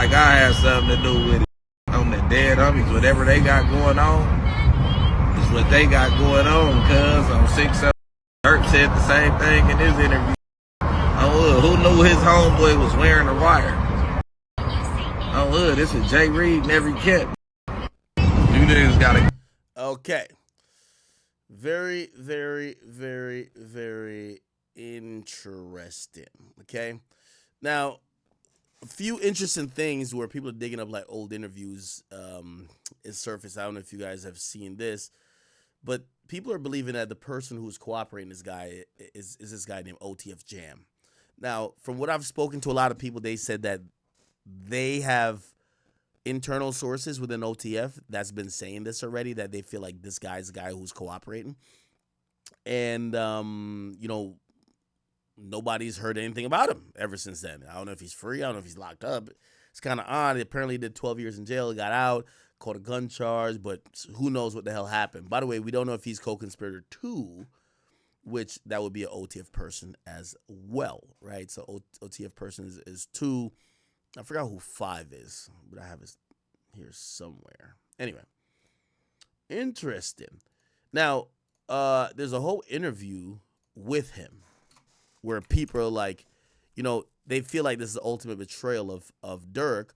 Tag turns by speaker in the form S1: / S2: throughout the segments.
S1: like I had something to do with it. On the dead homies, whatever they got going on is what they got going on. Cuz on 6 Durk said the same thing in his interview. Who knew his homeboy was wearing a wire? This is Jay Reed and every kid. You niggas gotta.
S2: Okay. Very, very, very, very interesting. Okay. Now, a few interesting things where people are digging up like old interviews is surfaced. I don't know if you guys have seen this, but people are believing that the person who's cooperating this guy is this guy named OTF Jam. Now, from what I've spoken to a lot of people, they said that they have internal sources within OTF that's been saying this already, that they feel like this guy's the guy who's cooperating. And, nobody's heard anything about him ever since then. I don't know if he's free. I don't know if he's locked up. It's kind of odd. He apparently did 12 years in jail. He got out, caught a gun charge, but who knows what the hell happened. By the way, we don't know if he's co-conspirator 2, which that would be an OTF person as well, right? So OTF person is 2. I forgot who 5 is, but I have it here somewhere. Anyway, interesting. Now, there's a whole interview with him where people are like, they feel like this is the ultimate betrayal of Durk,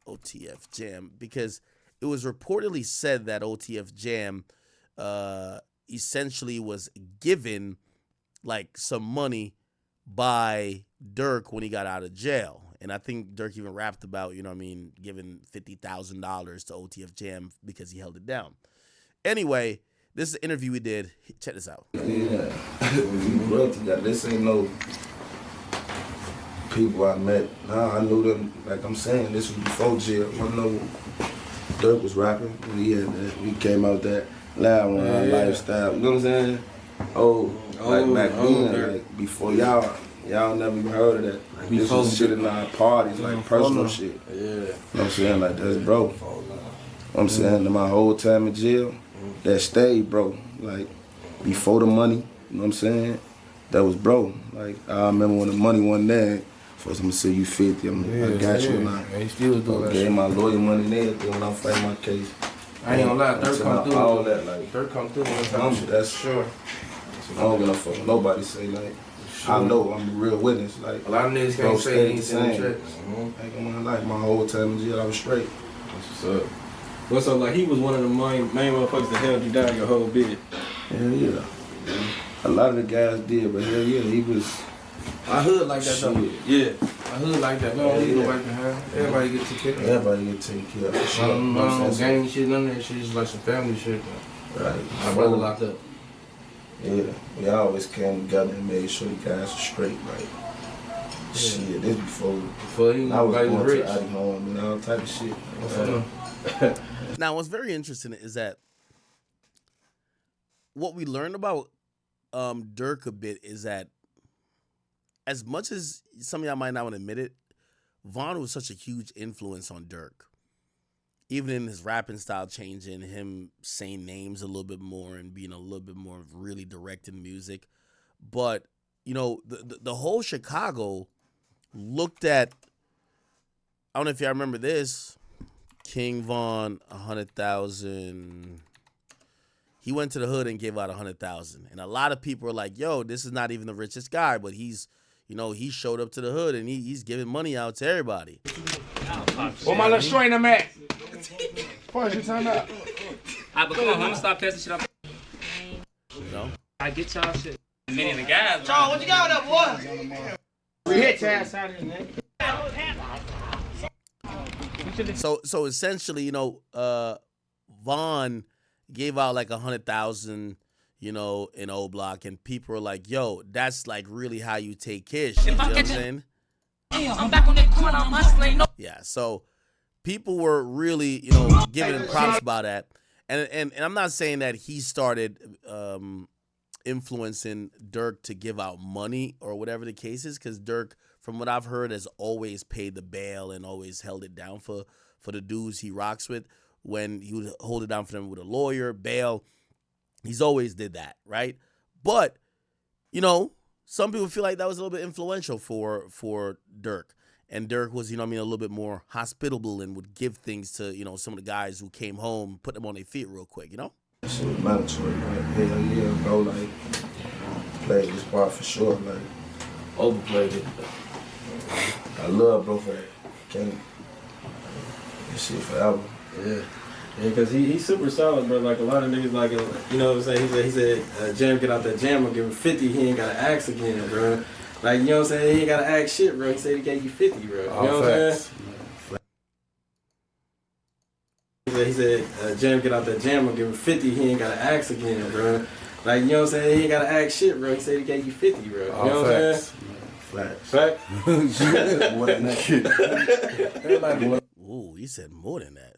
S2: OTF Jam, because it was reportedly said that OTF Jam essentially was given like some money by Durk when he got out of jail. And I think Durk even rapped about, giving $50,000 to OTF Jam because he held it down. Anyway, this is an interview we did. Check this out.
S3: Yeah, this ain't no people I met. Nah, I knew them. Like I'm saying, this was before jail. I know Durk was rapping. We had that. We came out that loud lifestyle. You know what I'm saying? Like back then, like before y'all never even heard of that. Like, this was shit in our parties, like personal shit. Yeah. You know what I'm saying? Like that's bro. You know what I'm saying? My whole time in jail, that stayed, bro. Like before the money, you know what I'm saying? That was bro. Like I remember when the money wasn't there. First I'm gonna say you 50. I got you and I
S4: still do that.
S3: Gave my lawyer money and everything when I'm fighting my case.
S4: I ain't gonna lie, Durk come through.
S3: All that, like
S4: Durk come through.
S3: That's sure. I don't give a fuck. Nobody say like. Sure. I know I'm a real witness. Like
S4: a lot of niggas can't say anything.
S3: Like my whole time in jail, I was straight.
S4: That's what's up. What's up? Like he was one of the main motherfuckers that held you down your whole bid.
S3: Hell yeah. A lot of the guys did, but hell yeah, he was.
S4: I hood like that though. Yeah. I hood like that. No, you go back to her. Everybody get taken care of.
S3: Everybody get taken care of. For sure.
S4: No gang shit, none of that shit. It's like some family shit.
S3: Right.
S4: My brother locked up.
S3: Yeah, we always came together and made sure the guys were straight, right? Yeah. Shit, this before
S4: he
S3: I was going
S4: rich.
S3: to Adi home and all type of shit.
S2: Now, what's very interesting is that what we learned about Durk a bit is that as much as some of y'all might not want to admit it, Von was such a huge influence on Durk. Even in his rapping style changing, him saying names a little bit more and being a little bit more really direct in music. But, the whole Chicago looked at, I don't know if y'all remember this, King Von, 100,000. He went to the hood and gave out 100,000. And a lot of people are like, yo, this is not even the richest guy, but he's, he showed up to the hood and he's giving money out to everybody.
S4: Where my little strainer at? What you talking about?
S5: I'm gonna stop testing shit up. I get y'all shit. Many of the guys.
S6: Charles, what you got up, boy?
S4: We hit your ass out of here,
S2: man. So essentially, Von gave out like 100,000, in O Block, and people are like, yo, that's like really how you take kids. You know what I'm saying?
S5: I'm back on that corner, I'm hustling.
S2: Yeah, so people were really, giving him props about that. And I'm not saying that he started influencing Durk to give out money or whatever the case is, because Durk, from what I've heard, has always paid the bail and always held it down for the dudes he rocks with. When he would hold it down for them with a lawyer, bail, he's always did that, right? But, some people feel like that was a little bit influential for Durk. And Durk was, you know what I mean, a little bit more hospitable and would give things to, you know, some of the guys who came home, put them on their feet real quick, you know?
S3: That shit was mandatory, like, hell yeah, bro, like, played this part for sure, like, overplayed it. I love bro for that. Can't, that shit forever.
S4: Yeah. Yeah, cause he's super solid, bro. Like a lot of niggas, like, you know what I'm saying? He said, Jam get out that jam or give him 50, he ain't gotta ask again, bro. Like, you know what I'm saying? He ain't gotta ask shit, bro. He said he gave you 50, bro. You know what I'm saying? He said, Jam get out that jam or give him 50, he ain't gotta ask again, bro. Like, you know what I'm saying? He ain't gotta ask shit, bro. He said he gave you 50, bro. You know what I'm saying?
S3: Facts.
S4: Fact?
S3: More than that.
S2: Ooh, you said more than that.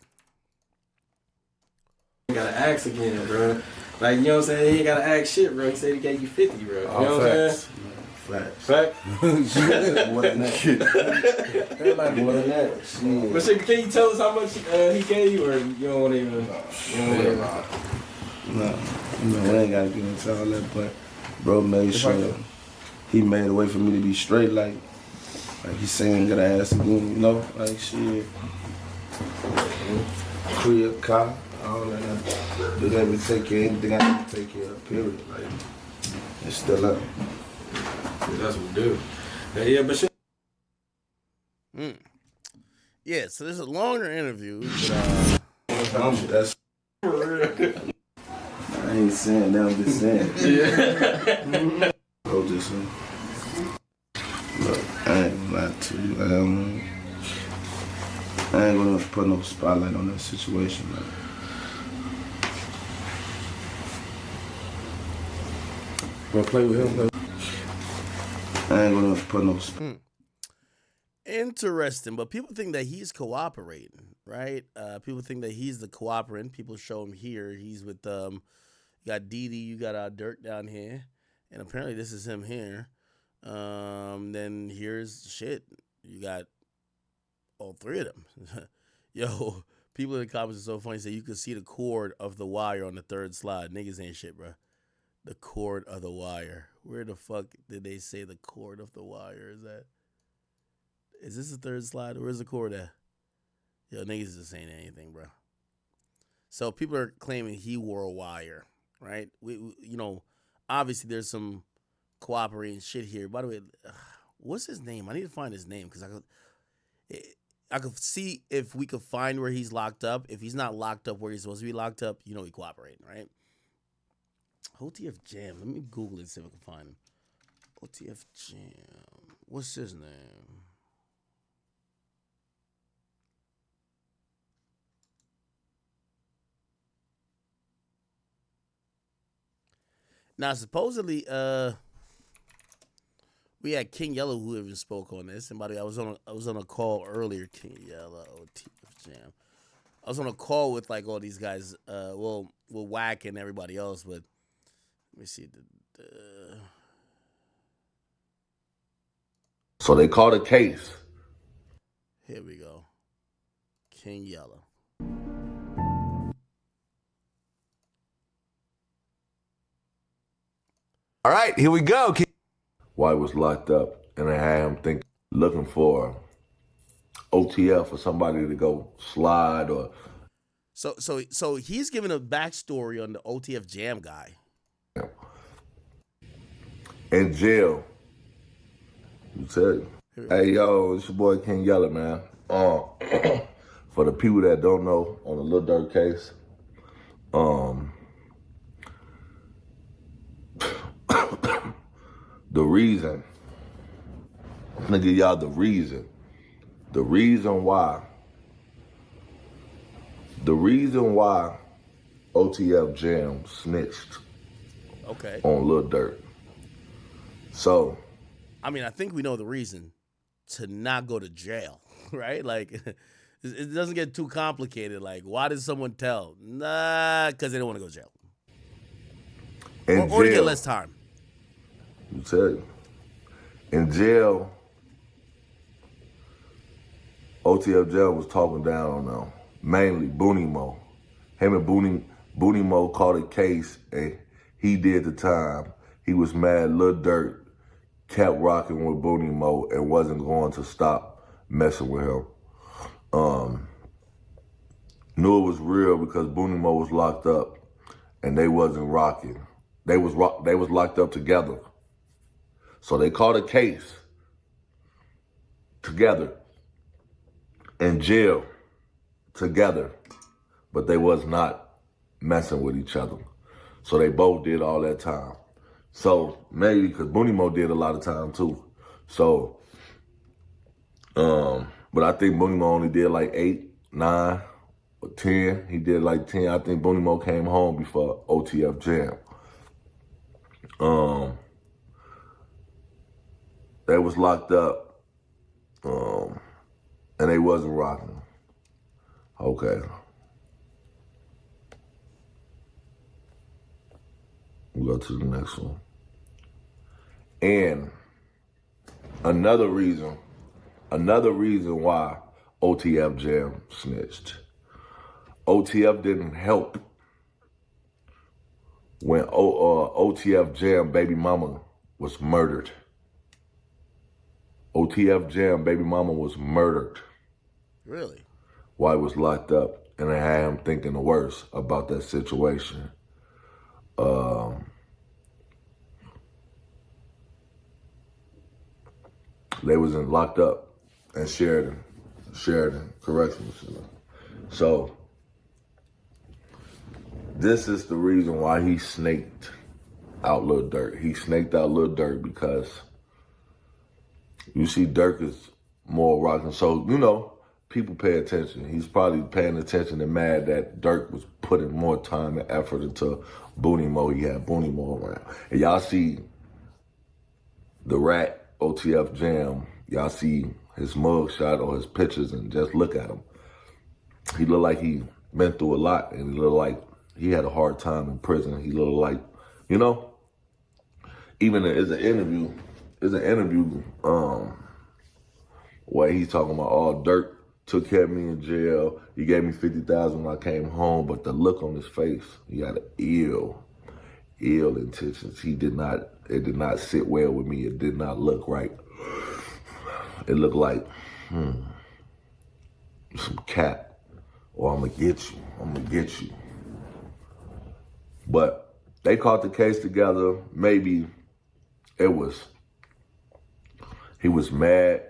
S4: He gotta ask again, bro. Like, you know what I'm saying? He ain't gotta ask shit, bro. He said he gave you 50, bro. You know what I'm saying?
S3: Facts.
S4: Fact?
S3: More than that. More than that. Shit.
S4: But shit, can you tell us how much he gave you, or you don't want to even?
S3: No, we ain't gotta get into all that, but bro made sure he made a way for me to be straight, like he's saying, gotta ask again, you know, like shit. Crib, car, all that. Being able to take care of anything I need to take care of, period. Like, it's still up.
S4: That's what we do. Yeah, but shit.
S2: Yeah, so there's a longer interview.
S3: That's I ain't saying that, I'm just saying. Yeah. Bro, just look, I ain't gonna lie to you. I ain't gonna put no spotlight on that situation. Like.
S4: Wanna play with him?
S3: I ain't gonna put no.
S2: Interesting, but people think that he's cooperating, right? People think that he's the cooperant. People show him here. He's with you got Didi, you got Durk down here, and apparently this is him here. Then here's shit. You got all three of them. Yo, people in the comments are so funny. Say you could see the cord of the wire on the third slide. Niggas ain't shit, bro. The cord of the wire. Where the fuck did they say the cord of the wire is at? Is this the third slide? Where's the cord at? Yo, niggas just saying anything, bro. So people are claiming he wore a wire, right? We you know, obviously there's some cooperating shit here. By the way, what's his name? I need to find his name because I could see if we could find where he's locked up. If he's not locked up where he's supposed to be locked up, you know he cooperating, right? OTF Jam. Let me Google it and see if I can find him. OTF Jam. What's his name? Now, supposedly, we had King Yellow who even spoke on this. And by the way, I was on a call earlier. King Yellow, OTF Jam. I was on a call with like all these guys. Well, Whack and everybody else. But let me see.
S7: So they caught a case.
S2: Here we go. King Yellow.
S7: All right, here we go. White was locked up, and I had him looking for OTF or somebody to go slide or.
S2: So he's giving a backstory on the OTF Jam guy.
S7: In jail. You said, hey yo, it's your boy King Yella, man. For the people that don't know, on the Lil Durk case, the reason, I'm gonna give y'all the reason why OTF Jam snitched on Lil Durk. So,
S2: I mean, I think we know the reason to not go to jail, right? Like, it doesn't get too complicated. Like, why did someone tell? Nah, because they don't want to go to jail. Or to get less time.
S7: You said, in jail, OTF Jail was talking down on them, mainly Booney Mo. Him and Booney Mo caught a case, and he did the time. He was mad Lil Durk kept rocking with Booney Mo and wasn't going to stop messing with him. Knew it was real because Booney Mo was locked up and they wasn't rocking. They was locked up together. So they caught a case together in jail together, but they was not messing with each other. So they both did all that time. So maybe because Booney Mo did a lot of time too. So, but I think Booney Mo only did like 8, 9, or 10. He did like 10. I think Booney Mo came home before OTF Jam. They was locked up, and they wasn't rocking. Okay. We'll go to the next one. And another reason why OTF Jam snitched. OTF didn't help when OTF Jam baby mama was murdered. OTF Jam baby mama was murdered.
S2: Really?
S7: While he was locked up, and I had him thinking the worst about that situation. They was locked up in Sheridan Correctional Center. So this is the reason why he snaked out Lil Durk. He snaked out Lil Durk because you see Durk is more rocking. So, you know, people pay attention. He's probably paying attention and mad that Durk was putting more time and effort into Booney Mo. He had Booney Mo around. And y'all see the rat OTF Jam. Y'all see his mug shot or his pictures and just look at him. He looked like he been through a lot, and he looked like he had a hard time in prison. He looked like, you know, even there's an interview where he's talking about, oh, Durk took care of me in jail. He gave me $50,000 when I came home, but the look on his face, he had ill intentions. It did not sit well with me. It did not look right. It looked like, some cat, or I'm gonna get you. But they caught the case together. Maybe he was mad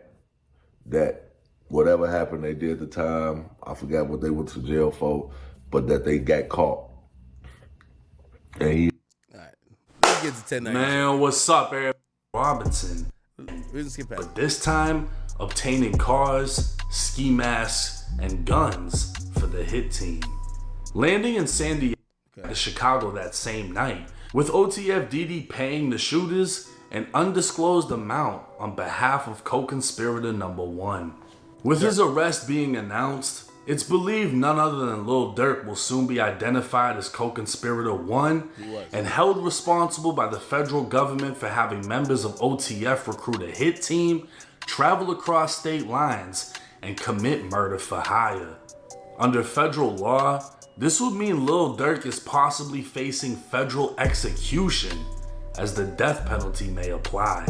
S7: that whatever happened they did at the time, I forgot what they went to jail for, but that they got caught. And he...
S2: All right. Let's get to 10-9.
S8: Man, what's up, Eric Robinson?
S2: We can skip past.
S8: But this time, obtaining cars, ski masks, and guns for the hit team. Landing in San Diego to Chicago that same night, with OTF DD paying the shooters an undisclosed amount on behalf of co-conspirator number 1. With his arrest being announced, it's believed none other than Lil Durk will soon be identified as co-conspirator 1 and held responsible by the federal government for having members of OTF recruit a hit team, travel across state lines, and commit murder for hire. Under federal law, this would mean Lil Durk is possibly facing federal execution, as the death penalty may apply.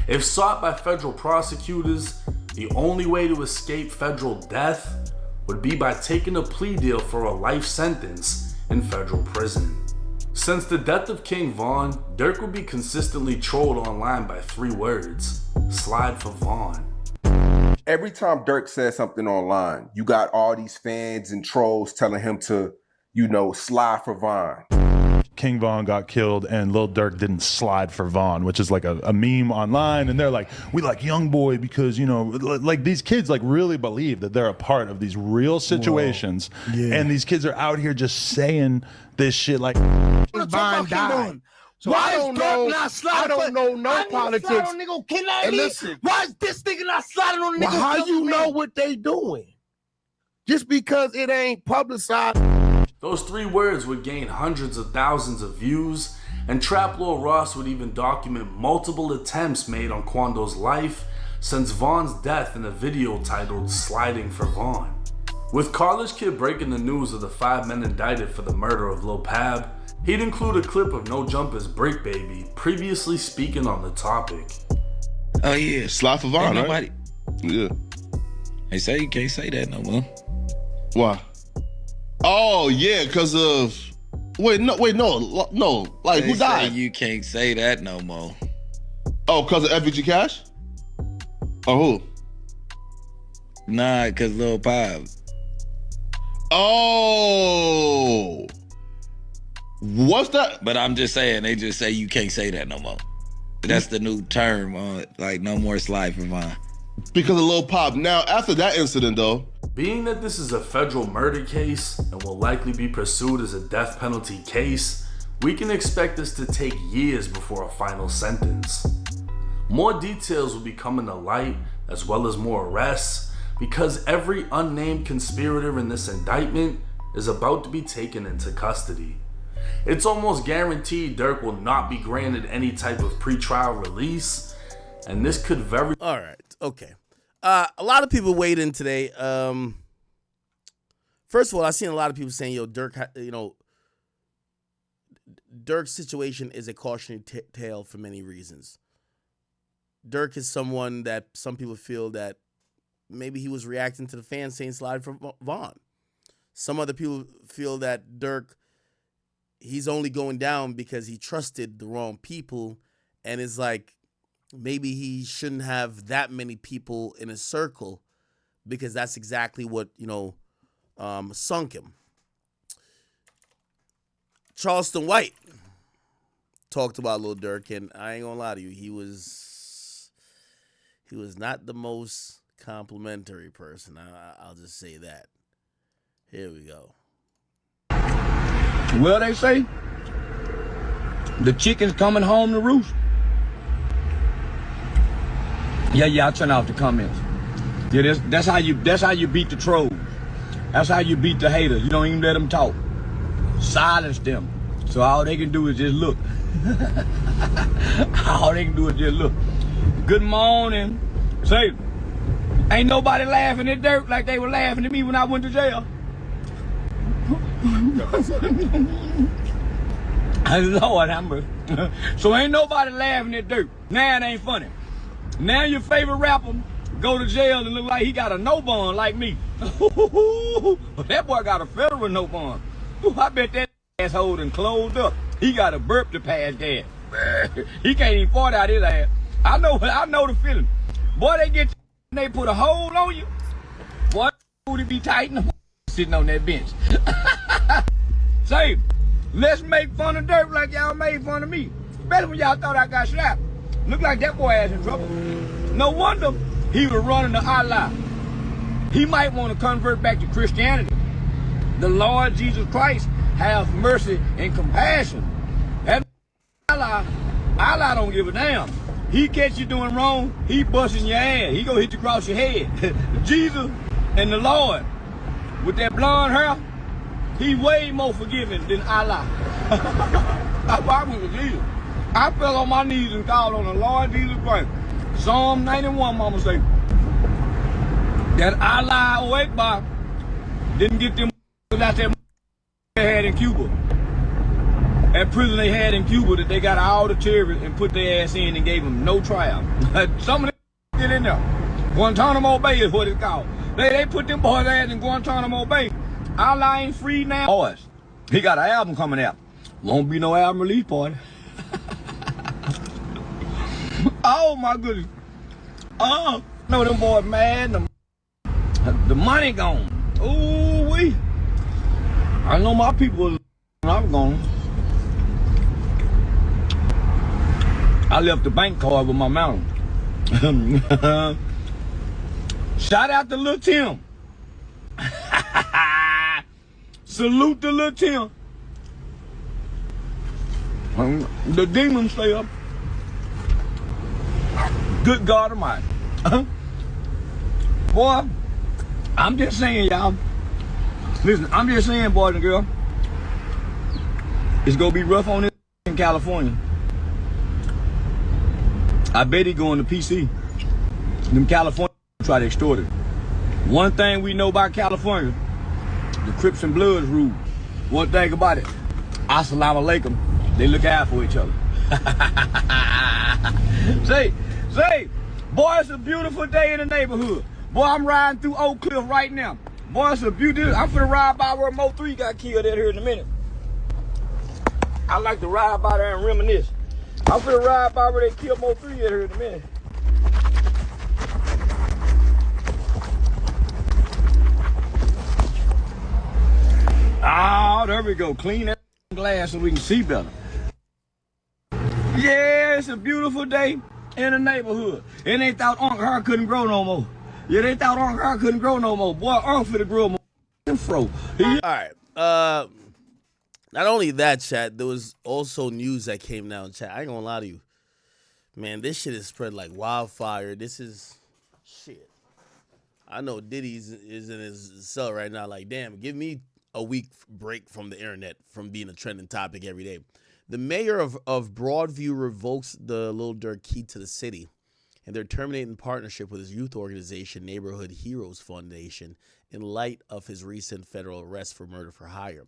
S8: If sought by federal prosecutors, the only way to escape federal death would be by taking a plea deal for a life sentence in federal prison. Since the death of King Von, Durk would be consistently trolled online by 3 words: slide for Von.
S9: Every time Durk says something online, you got all these fans and trolls telling him to, you know, slide for Von.
S10: King Von got killed and Lil Durk didn't slide for Von, which is like a meme online. And they're like, we like Young Boy because, you know, like these kids like really believe that they're a part of these real situations. Yeah. And these kids are out here just saying this shit like,
S6: Von died. So I don't know no politics. And listen, why is this nigga not sliding on the nigga? How you know what they doing? Just because it ain't publicized.
S8: Those 3 words would gain hundreds of thousands of views, and Trap Lord Ross would even document multiple attempts made on Quando's life since Von's death in a video titled Sliding for Von. With College Kid breaking the news of the 5 men indicted for the murder of Lil Pab, he'd include a clip of No Jumper's Brick Baby previously speaking on the topic.
S11: Oh yeah, slide for Von, right? Yeah. They say you can't say that no more.
S6: Why? Oh yeah, because of no. Like
S11: They
S6: who died?
S11: say you can't say that no more.
S6: Oh, because of FBG Cash? Or who?
S11: Nah, because Lil Pop.
S6: Oh. What's that?
S11: But I'm just saying, they just say you can't say that no more. That's the new term, like no more slide for Von.
S6: Because of Lil Pop. Now, after that incident though.
S8: Being that this is a federal murder case and will likely be pursued as a death penalty case, we can expect this to take years before a final sentence. More details will be coming to light, as well as more arrests, because every unnamed conspirator in this indictment is about to be taken into custody. It's almost guaranteed Durk will not be granted any type of pretrial release, and this could very...
S2: All right, okay. A lot of people weighed in today. First of all, I've seen a lot of people saying, yo, Durk, Durk's situation is a cautionary tale for many reasons. Durk is someone that some people feel that maybe he was reacting to the fans saying slide for Von. Some other people feel that Durk, he's only going down because he trusted the wrong people, and it's like maybe he shouldn't have that many people in his circle because that's exactly what, sunk him. Charleston White talked about Lil Durk, and I ain't gonna lie to you, he was not the most complimentary person. I'll just say that. Here we go.
S12: Well, they say the chicken's coming home to roost. Yeah, I'll turn off the comments. Yeah, that's how you beat the trolls. That's how you beat the haters. You don't even let them talk. Silence them. So all they can do is just look. All they can do is just look. Good morning. Say, ain't nobody laughing at Durk like they were laughing at me when I went to jail. Lord, have mercy. So ain't nobody laughing at Durk. Now it ain't funny. Now your favorite rapper go to jail and look like he got a no bond like me. That boy got a federal no bond. I bet that asshole done closed up. He got a burp to pass gas. He can't even fart out his ass. I know the feeling. Boy, they get and they put a hole on you. Boy, booty be tight and sitting on that bench. Say, let's make fun of Durk like y'all made fun of me. Especially when y'all thought I got slapped. Look like that boy ass in trouble. No wonder he was running to Allah. He might want to convert back to Christianity. The Lord Jesus Christ have mercy and compassion. That Allah don't give a damn. He catch you doing wrong, he busting your ass. He gonna hit you across your head. Jesus and the Lord, with that blonde hair, he way more forgiving than Allah. I went with Jesus. I fell on my knees and called on the Lord Jesus Christ. Psalm 91, mama say, that Allah Akbar didn't get them out there they had in Cuba. That prison they had in Cuba that they got all the terrorists and put their ass in and gave them no trial. Some of them get in there. Guantanamo Bay is what it's called. They put them boys' ass in Guantanamo Bay. Allah ain't free now. Boys, he got an album coming out. Won't be no album release party. Oh my goodness. No, them boys mad. The money gone. Ooh wee. I know my people. I'm gone. I left the bank card with my mountain. Shout out to Lil Tim. Salute to Lil Tim. The demon slayer. Good God Almighty. Boy, I'm just saying, y'all. Listen, I'm just saying, boys and girls. It's gonna be rough on this in California. I bet he going to PC. Them California try to extort it. One thing we know about California, the Crips and Bloods rule. One thing about it, Assalamu alaikum, they look out for each other. Say, boy, it's a beautiful day in the neighborhood. Boy, I'm riding through Oak Cliff right now. Boy, it's a beauty. I'm finna ride by where Mo 3 got killed at here in a minute. I like to ride by there and reminisce. I'm finna ride by where they killed Mo 3 at here in a minute. Oh, there we go. Clean that glass so we can see better. Yeah, it's a beautiful day in the neighborhood. And they thought Uncle Her couldn't grow no more. Yeah, they thought Uncle Her couldn't grow no more. Boy, Uncle finna grow more fro.
S2: All right. Not only that, chat, there was also news that came down, chat. I ain't gonna lie to you. Man, this shit is spread like wildfire. This is shit. I know Diddy's is in his cell right now. Like, damn, give me a week break from the internet from being a trending topic every day. The mayor of Broadview revokes the Lil Durk key to the city, and they're terminating partnership with his youth organization, Neighborhood Heroes Foundation, in light of his recent federal arrest for murder for hire.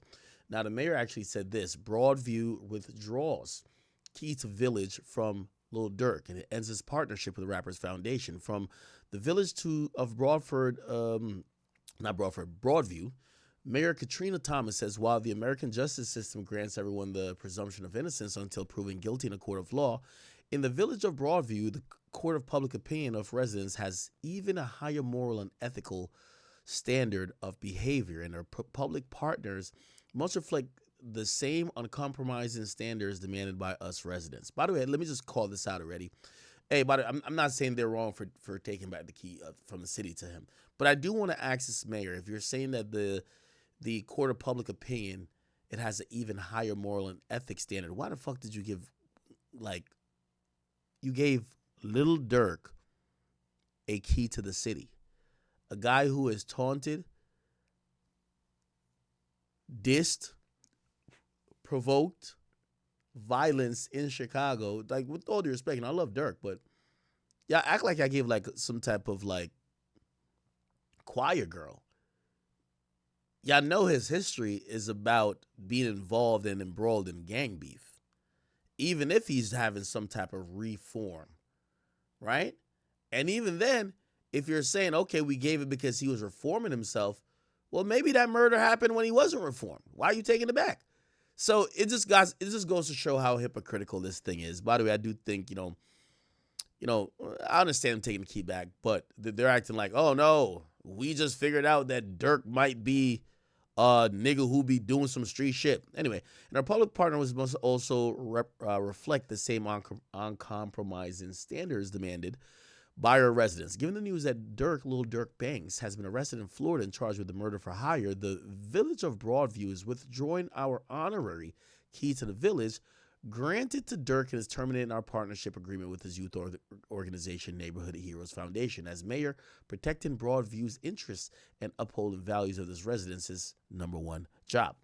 S2: Now, the mayor actually said this: Broadview withdraws key to village from Lil Durk, and it ends his partnership with the rapper's foundation. From the village of Broadview, Mayor Katrina Thomas says, while the American justice system grants everyone the presumption of innocence until proven guilty in a court of law, in the village of Broadview, the court of public opinion of residents has even a higher moral and ethical standard of behavior, and their public partners must reflect the same uncompromising standards demanded by us residents. By the way, let me just call this out already. Hey, but I'm not saying they're wrong for taking back the key from the city to him, but I do want to ask this mayor, if you're saying that the court of public opinion, it has an even higher moral and ethics standard, why the fuck did you gave Lil Durk a key to the city? A guy who has taunted, dissed, provoked violence in Chicago. Like, with all due respect, and I love Durk, but y'all act like I gave like some type of like choir girl. Y'all know his history is about being involved and embroiled in gang beef, even if he's having some type of reform, right? And even then, if you're saying, okay, we gave it because he was reforming himself, well, maybe that murder happened when he wasn't reformed. Why are you taking it back? So it just goes to show how hypocritical this thing is. By the way, I do think, I understand them taking the key back, but they're acting like, oh no, we just figured out that Durk might be a nigga who be doing some street shit. Anyway, and our public partners must also reflect the same uncompromising standards demanded by our residents. Given the news that Lil Durk Banks, has been arrested in Florida and charged with the murder for hire, the village of Broadview is withdrawing our honorary key to the village granted to Durk and is terminating our partnership agreement with his youth organization, Neighborhood Heroes Foundation. As mayor, protecting Broadview's interests and upholding values of this residents' number one job.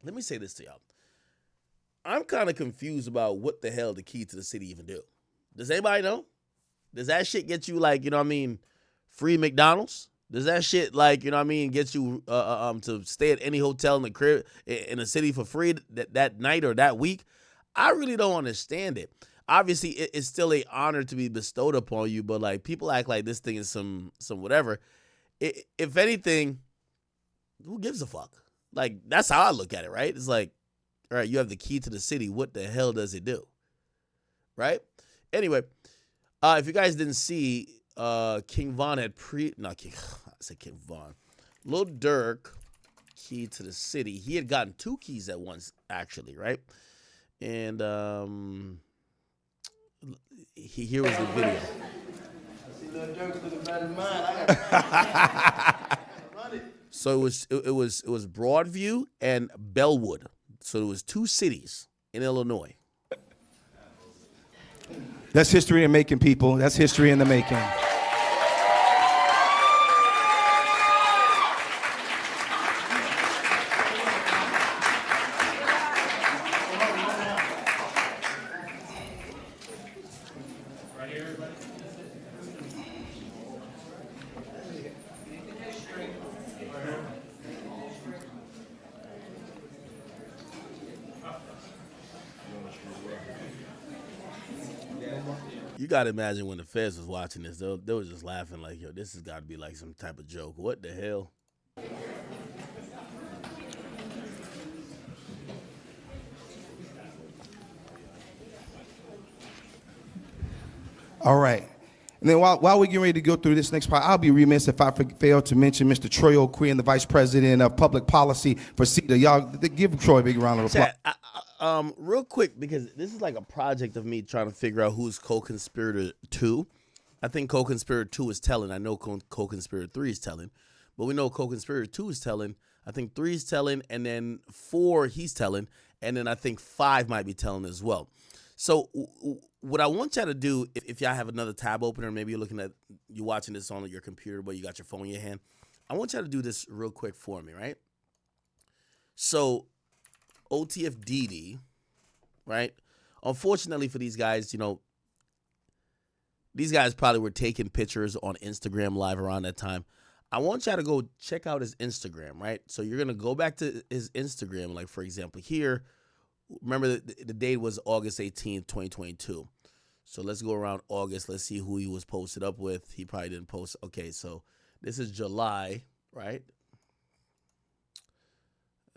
S2: Let me say this to y'all. I'm kind of confused about what the hell the key to the city even do. Does anybody know? Does that shit get you, like, free McDonald's? Does that shit, like, get you to stay at any hotel in the crib in the city for free that night or that week? I really don't understand it. Obviously, it's still an honor to be bestowed upon you, but like, people act like this thing is some whatever. If anything, who gives a fuck? Like, that's how I look at it, right? It's like, all right, you have the key to the city. What the hell does it do? Right? Anyway, if you guys didn't see, King Von had King Von. Lil Durk, key to the city. He had gotten 2 keys at once, actually, right? And here was the video.
S3: I see Lil Durk looking better than mine.
S2: So it was Broadview and Bellwood. So it was 2 cities in Illinois.
S13: That's history in making, people. That's history in the making.
S2: gotta imagine when the feds was watching this, they were just laughing like, yo, this has got to be like some type of joke. What the hell?
S13: All right. And then while we're getting ready to go through this next part, I'll be remiss if I fail to mention Mr. Troy O'Quinn, the Vice President of Public Policy for CETA. Y'all give Troy a big round of applause.
S2: Chat, real quick, because this is like a project of me trying to figure out who's co-conspirator 2. I think co-conspirator 2 is telling. I know co-conspirator 3 is telling. But we know co-conspirator 2 is telling. I think 3 is telling, and then 4 he's telling, and then I think 5 might be telling as well. So what I want y'all to do, if y'all have another tab opener, maybe you're watching this on your computer, but you got your phone in your hand. I want y'all to do this real quick for me, right? So OTFDD, right? Unfortunately for these guys, these guys probably were taking pictures on Instagram Live around that time. I want y'all to go check out his Instagram, right? So you're going to go back to his Instagram, like for example here. Remember, the date was August 18th, 2022. So let's go around August. Let's see who he was posted up with. He probably didn't post. Okay, so this is July, right?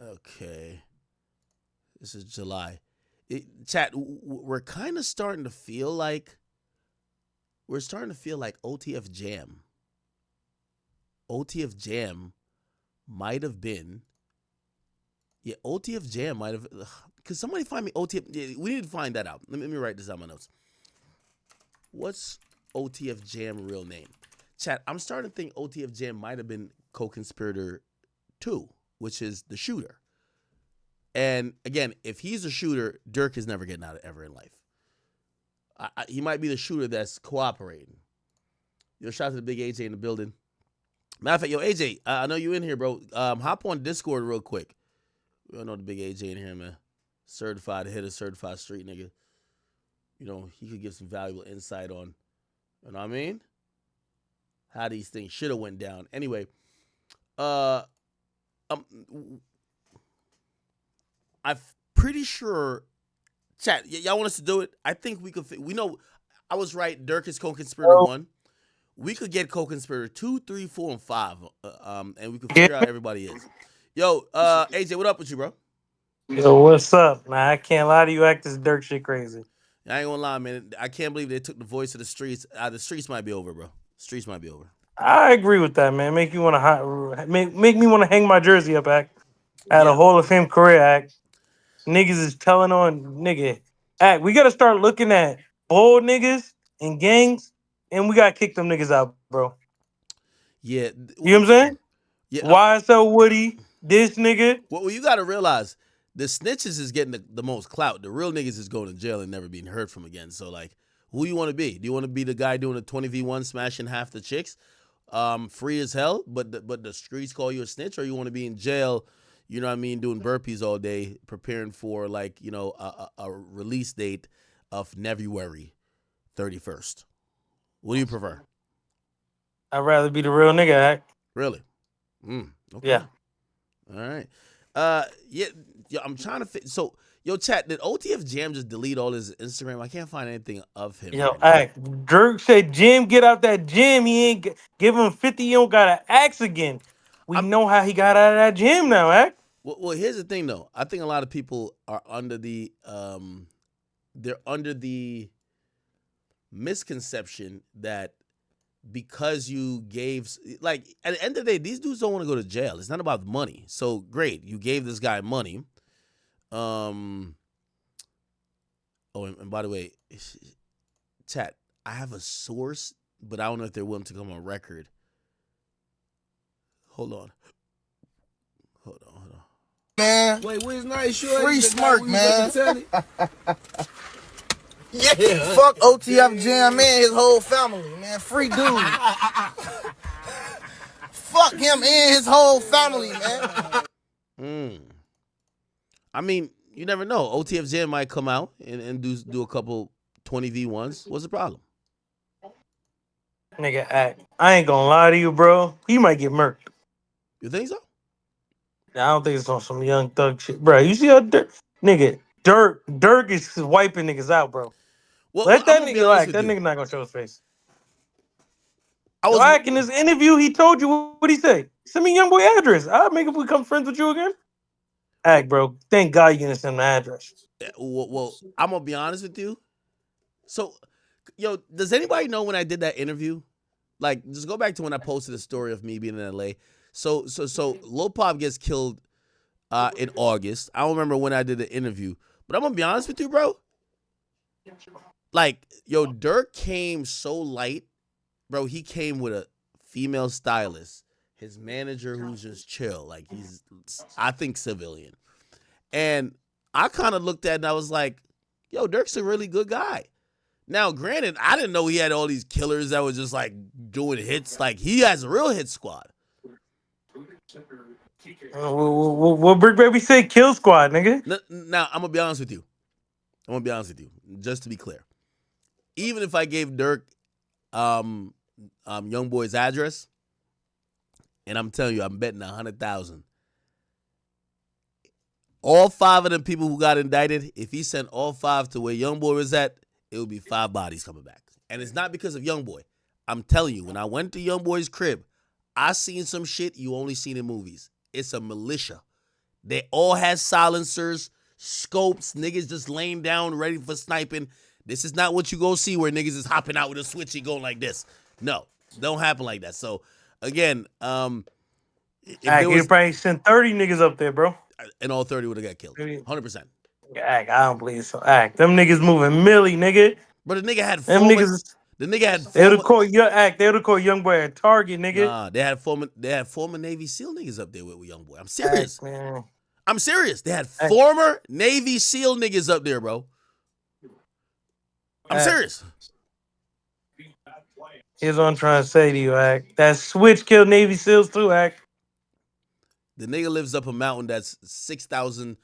S2: Okay. This is July. Chat, we're kind of starting to feel like OTF Jam. OTF Jam might have been. Yeah, OTF Jam might have. Could somebody find me OTF? Yeah, we need to find that out. Let me write this on my notes. What's OTF Jam real name? Chat, I'm starting to think OTF Jam might have been co-conspirator 2, which is the shooter. And again, if he's a shooter, Durk is never getting out ever in life. He might be the shooter that's cooperating. Shout out to the big AJ in the building. Matter of fact, yo, AJ, I know you in here, bro. Hop on Discord real quick. We all know the big AJ in here, man. Certified hitter, certified street nigga. He could give some valuable insight on, you know what I mean? How these things should have went down. Anyway, I'm pretty sure, chat, y'all want us to do it? I think we could, we know, I was right, Durk is co-conspirator 1. We could get co-conspirator 2, 3, 4, and 5, and we could figure out everybody is. Yo, AJ, what up with you, bro?
S14: Yo, what's up, man? I can't lie to you, act this Durk shit crazy.
S2: I ain't gonna lie, man. I can't believe they took the voice of the streets. The streets might be over, bro. Streets might be over.
S14: I agree with that, man. Make you want to make me want to hang my jersey up, act. At a Hall of Fame career, act. Niggas is telling on nigga. Act. We gotta start looking at bold niggas and gangs, and we gotta kick them niggas out, bro.
S2: Yeah.
S14: You know what I'm saying?
S2: Yeah.
S14: YSL Woody, this nigga.
S2: Well, you gotta realize the snitches is getting the most clout. The real niggas is going to jail and never being heard from again. So, like, who you want to be? Do you want to be the guy doing a 20v1 smashing half the chicks, free as hell, but the streets call you a snitch, or you want to be in jail, you know what I mean, doing burpees all day, preparing for like a release date of February 31st? What do you prefer?
S14: I'd rather be the real nigga, act.
S2: Really? Okay.
S14: Yeah.
S2: All right. Yeah, I'm trying to fit. So, yo, chat, did OTF Jam just delete all his Instagram? I can't find anything of him.
S14: Yo, act. Durk said, Jim, get out that gym. He ain't give him 50. You don't gotta ask again. We know how he got out of that gym now, act.
S2: Well, here's the thing, though. I think a lot of people are under the misconception that because you gave, like, at the end of the day, these dudes don't want to go to jail. It's not about money. So great, you gave this guy money. And by the way, chat, I have a source, but I don't know if they're willing to come on record. Hold on.
S3: Man,
S4: wait, where's nice short?
S3: Free Smirk, man.
S6: Yeah.
S3: Fuck OTF Jam and his whole family, man. Free dude. Fuck him and his whole family, man.
S2: I mean, you never know. OTF Jam might come out and do a couple 20v1s. What's the problem?
S14: Nigga, act. I ain't gonna lie to you, bro. He might get murked.
S2: You think so?
S14: I don't think it's on some young thug shit, bro. You see how Durk is wiping niggas out, bro. Let that nigga act. That nigga not gonna show his face.
S2: I was
S14: Act in this interview. He told you what he say. Send me young boy address. I'll make him become friends with you again. Act, bro. Thank God you gonna send the address.
S2: Well, I'm gonna be honest with you. So, yo, does anybody know when I did that interview? Like, just go back to when I posted a story of me being in LA. So Lil Pop gets killed in August. I don't remember when I did the interview, but I'm gonna be honest with you, bro. Like, yo, Durk came so light, bro. He came with a female stylist, his manager who's just chill, like he's, I think, civilian. And I kind of looked at it and I was like, yo, Durk's a really good guy. Now, granted, I didn't know he had all these killers that were just like doing hits. Like, he has a real hit squad.
S14: What Brick Baby say? Kill squad, nigga.
S2: Now, I'm gonna be honest with you. Just to be clear. Even if I gave Durk Young Boy's address, and I'm telling you, I'm betting 100,000. All 5 of them people who got indicted, if he sent all 5 to where Young Boy was at, it would be 5 bodies coming back. And it's not because of Young Boy. I'm telling you, when I went to Young Boy's crib, I seen some shit you only seen in movies. It's a militia. They all had silencers, scopes, niggas just laying down ready for sniping. This is not what you go see where niggas is hopping out with a switch and going like this. No, don't happen like that. So, again,
S14: He'd probably sent 30 niggas up there, bro.
S2: And all 30 would have got killed. 100%.
S14: Act, I don't believe so. Act, them niggas moving Millie, nigga.
S2: But the nigga had
S14: them niggas.
S2: The nigga had.
S14: They would have called your act. They would have called Young Boy a target, nigga.
S2: Nah, they had former Navy SEAL niggas up there with Young Boy. I'm serious.
S14: Act, man.
S2: I'm serious. They had former Navy SEAL niggas up there, bro. I'm serious.
S14: Here's what I'm trying to say to you, Act. That switch killed Navy SEALs too, Act.
S2: The nigga lives up a mountain that's 6,000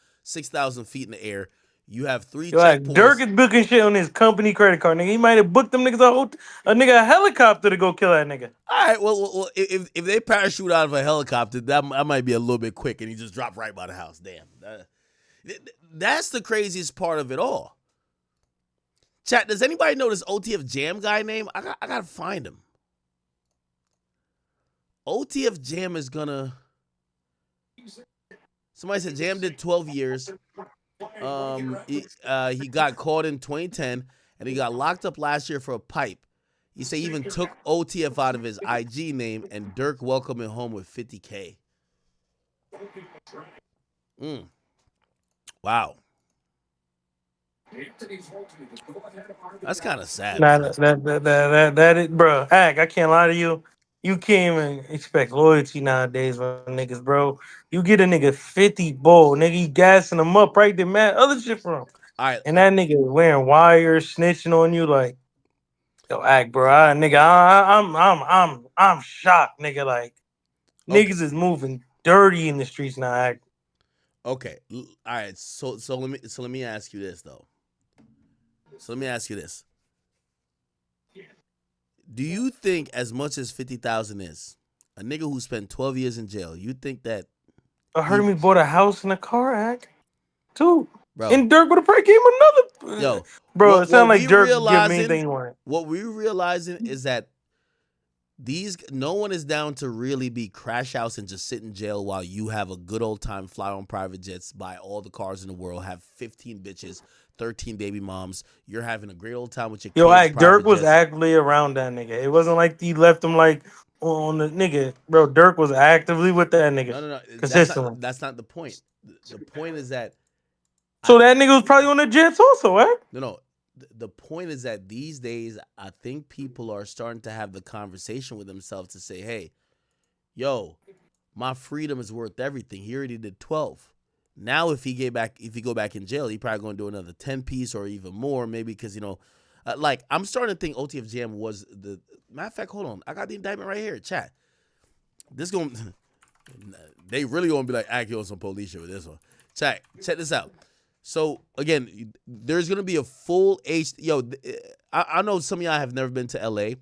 S2: feet in the air. You have 3
S14: checkpoints.
S2: checkpoints.
S14: Durk is booking shit on his company credit card, nigga. He might have booked them niggas a helicopter to go kill that nigga.
S2: All right, well, if they parachute out of a helicopter, that might be a little bit quick, and he just dropped right by the house. Damn, that's the craziest part of it all. Chat, does anybody know this OTF Jam guy name? I gotta find him. OTF Jam is gonna. Somebody said Jam did 12 years. He got caught in 2010 and he got locked up last year for a pipe. He said he even took OTF out of his IG name and Durk welcomed him home with $50K. Wow. That's kind of sad.
S14: Nah, that is, bro. Act, I can't lie to you. You can't even expect loyalty nowadays from niggas, bro. You get a nigga 50 bull, nigga, you gassing him up, right? They mad other shit from him.
S2: All right.
S14: And that nigga wearing wires, snitching on you, like, yo, Act, bro. I'm shocked, nigga. Like, niggas is moving dirty in the streets now, Act.
S2: Okay. All right. So let me ask you this though. Do you think, as much as 50,000 is, a nigga who spent 12 years in jail, you think that?
S14: I heard he bought a house and a car, Act, too.
S2: Bro.
S14: And Durk would have probably gave him another.
S2: Yo,
S14: bro, it sounded like Durk give him anything he wanted.
S2: What we're realizing is that no one is down to really be crash house and just sit in jail while you have a good old time, fly on private jets, buy all the cars in the world, have 15 bitches, 13 baby moms. You're having a great old time with your kids.
S14: Yo, Act, Durk was actively around that nigga. It wasn't like he left him like on the nigga. Bro, Durk was actively with that nigga.
S2: No.
S14: Consistently.
S2: That's not the point. The point is that.
S14: So that nigga was probably on the jets also, Act?
S2: No. The point is that these days, I think people are starting to have the conversation with themselves to say, hey, yo, my freedom is worth everything. He already did 12. Now, if he go back in jail, he probably going to do another 10 piece or even more, maybe because, like, I'm starting to think OTF Jam was the matter of fact. Hold on. I got the indictment right here. Chat. They really going to be like, Act, you on some police shit with this one. Check this out. So, again, there's going to be a full I know some of y'all have never been to L.A.,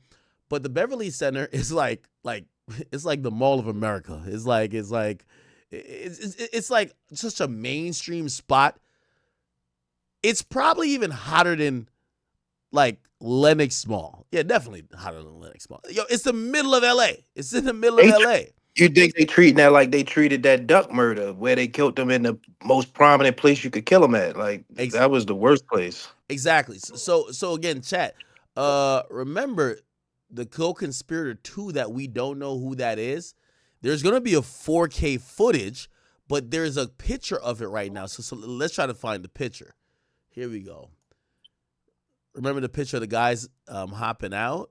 S2: but the Beverly Center is like it's like the Mall of America. It's like such a mainstream spot. It's probably even hotter than like Lenox Mall. Yeah, definitely hotter than Lenox Mall. Yo, it's the middle of LA. It's in the middle of LA.
S15: You think they treating that like they treated that duck murder, where they killed them in the most prominent place you could kill them at? Like that was the worst place.
S2: Exactly. So again, chat. Remember the co-conspirator 2 that we don't know who that is. There's gonna be a 4K footage, but there's a picture of it right now. So let's try to find the picture. Here we go. Remember the picture of the guys hopping out?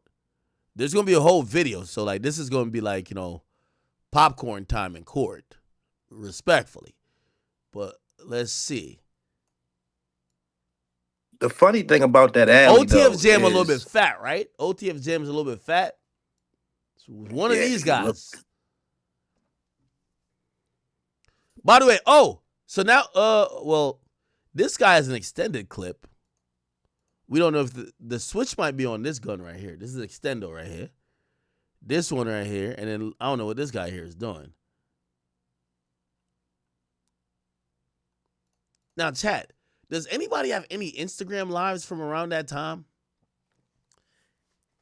S2: There's gonna be a whole video. So like this is gonna be like, popcorn time in court. Respectfully. But let's see.
S15: The funny thing about that alley,
S2: OTF Jam
S15: though,
S2: a little bit fat, right? OTF Jam is a little bit fat. So one of these guys. By the way, so now, well, this guy has an extended clip. We don't know if the switch might be on this gun right here. This is extendo right here. This one right here, and then I don't know what this guy here is doing. Now, chat, does anybody have any Instagram lives from around that time?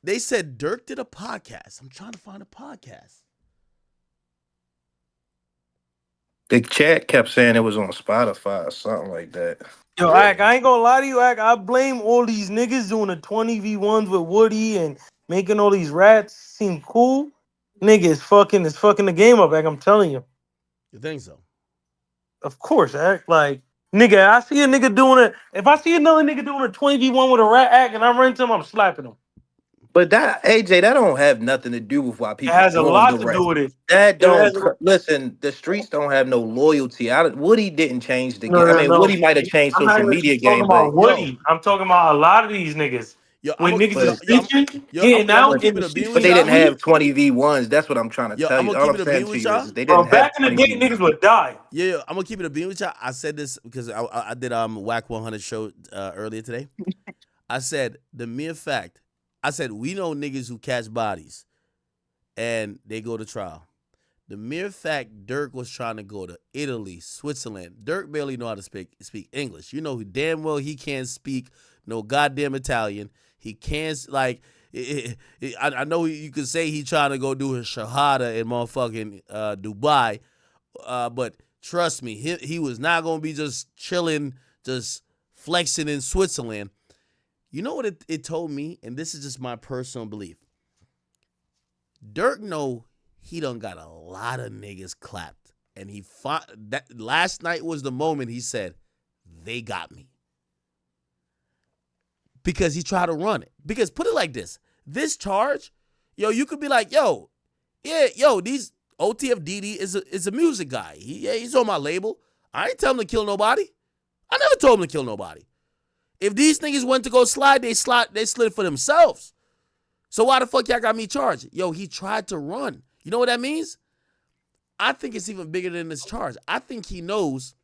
S2: They said Durk did a podcast. I'm trying to find a podcast.
S15: The chat kept saying it was on Spotify or something like that.
S14: Yo, Ak, I ain't gonna lie to you, Ak. I blame all these niggas doing the 20v1s with Woody and making all these rats seem cool. Nigga, it's fucking the game up, Ak. I'm telling you.
S2: You think so?
S14: Of course, Ak. Like, nigga, I see a nigga doing it. If I see another nigga doing a 20v1 with a rat, Ak, and I run into him, I'm slapping him.
S15: But that AJ, that don't have nothing to do with why people.
S14: It has a lot
S15: the
S14: to
S15: rest.
S14: do with it.
S15: That don't
S14: It
S15: listen. The streets don't have no loyalty. Woody didn't change the game.
S14: No,
S15: I mean,
S14: no.
S15: Woody might have changed
S14: I'm not
S15: social
S14: even
S15: media
S14: talking
S15: game,
S14: about
S15: but
S14: Woody. I'm talking about a lot of these niggas. When niggas is snitching, getting out in the streets.
S15: but they didn't have 20v1s. That's what I'm trying to tell you. All I'm saying to you is they didn't have.
S14: Back in the day, niggas would die.
S2: Yeah, I'm gonna keep it a beam with y'all. I said this because I did Whack 100 show earlier today. I said the mere fact. I said we know niggas who catch bodies, and they go to trial. The mere fact Durk was trying to go to Italy, Switzerland. Durk barely know how to speak English. You know damn well he can't speak no goddamn Italian. He can't I know you could say he trying to go do his shahada in motherfucking Dubai, but trust me, he was not gonna be just chilling, just flexing in Switzerland. You know what it told me, and this is just my personal belief. Durk know he done got a lot of niggas clapped, and that last night was the moment he said, "They got me." Because he tried to run it. Because put it like this charge, you could be like, these OTFDD is a music guy. He's on my label. I ain't telling him to kill nobody. I never told him to kill nobody. If these niggas went to go slide, they slid for themselves. So why the fuck y'all got me charged? He tried to run. You know what that means? I think it's even bigger than this charge. I think he knows,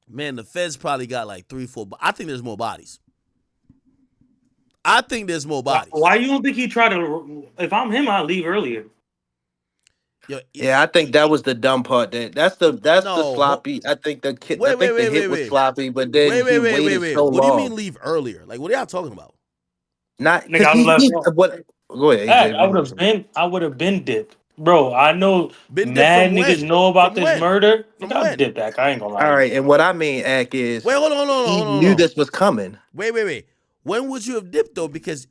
S2: man, the feds probably got like 3, 4, I think there's more bodies. I think there's more bodies.
S14: Why you don't think he tried to? If I'm him, I'd leave earlier.
S15: Yeah, I think that was the dumb part. That's the sloppy. I think the hit was sloppy, but then he waited so long.
S2: What do you mean leave earlier? Like, what are y'all talking about?
S15: Not
S14: what?
S15: Go ahead. AJ.
S14: I would have been dipped, bro. I know
S2: been
S14: mad niggas know about this murder.
S2: I
S14: dipped, Ak. I ain't gonna lie.
S15: All right, and what I mean, Ak, is
S2: hold on.
S15: He knew this was coming.
S2: Wait. When would you have dipped though? Because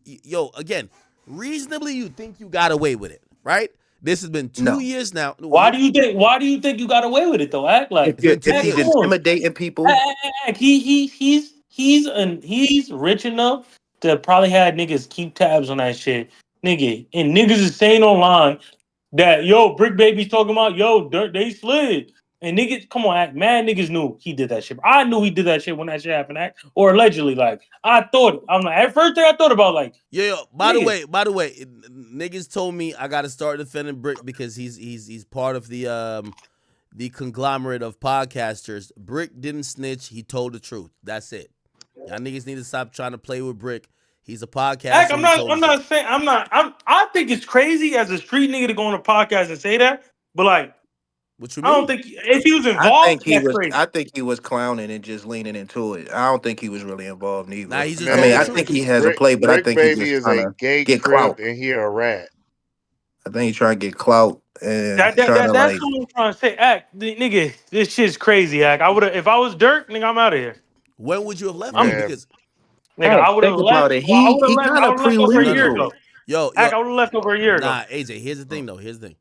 S2: again, reasonably you think you got away with it, right? This has been 2 years now.
S14: Why do you think you got away with it though? Act like
S15: if he's intimidating people.
S14: He's rich enough to probably had niggas keep tabs on that shit, nigga. And niggas is saying online that Brick Baby's talking about Durk, they slid. And niggas, come on, Act. Mad niggas knew he did that shit. I knew he did that shit when that shit happened, Act. Or allegedly, like I thought. I'm like, at first thing I thought about, like,
S2: By the way, niggas told me I got to start defending Brick because he's part of the conglomerate of podcasters. Brick didn't snitch. He told the truth. That's it. Y'all niggas need to stop trying to play with Brick. He's a podcaster.
S14: Act, I think it's crazy as a street nigga to go on a podcast and say that, but like,
S2: What you
S14: I don't
S2: mean?
S14: think if he was involved, that's crazy.
S15: I think he was clowning and just leaning into it. I don't think he was really involved neither.
S2: Nah, he's just
S15: I mean,
S2: telling the
S15: I
S2: truth.
S15: think he has a
S6: Brick,
S15: play, but I
S6: Brick
S15: think he
S6: Baby
S15: just
S6: is
S15: trying
S6: a
S15: to
S6: gay
S15: get
S6: crip
S15: clout.
S6: and he a rat.
S15: I think he's trying to get clout and
S14: That's
S15: trying to
S14: what
S15: like.
S14: I'm trying to say. Act, nigga, this shit's crazy. Act, I would have if I was Dirk, nigga, I'm out of here.
S2: When would you have left though?
S14: I'm
S6: Man,
S2: Because
S14: nigga, I would have
S15: Think
S14: left.
S15: about it.
S14: Well, I would have
S15: He
S14: left.
S15: kind
S14: I
S15: of
S14: would have left over a
S2: no,
S15: preluded
S14: year
S2: no.
S15: to
S14: ago.
S15: it.
S2: Yo,
S14: Act, I would have left over a year ago.
S2: nah, AJ. Here's the thing though. Here's the thing.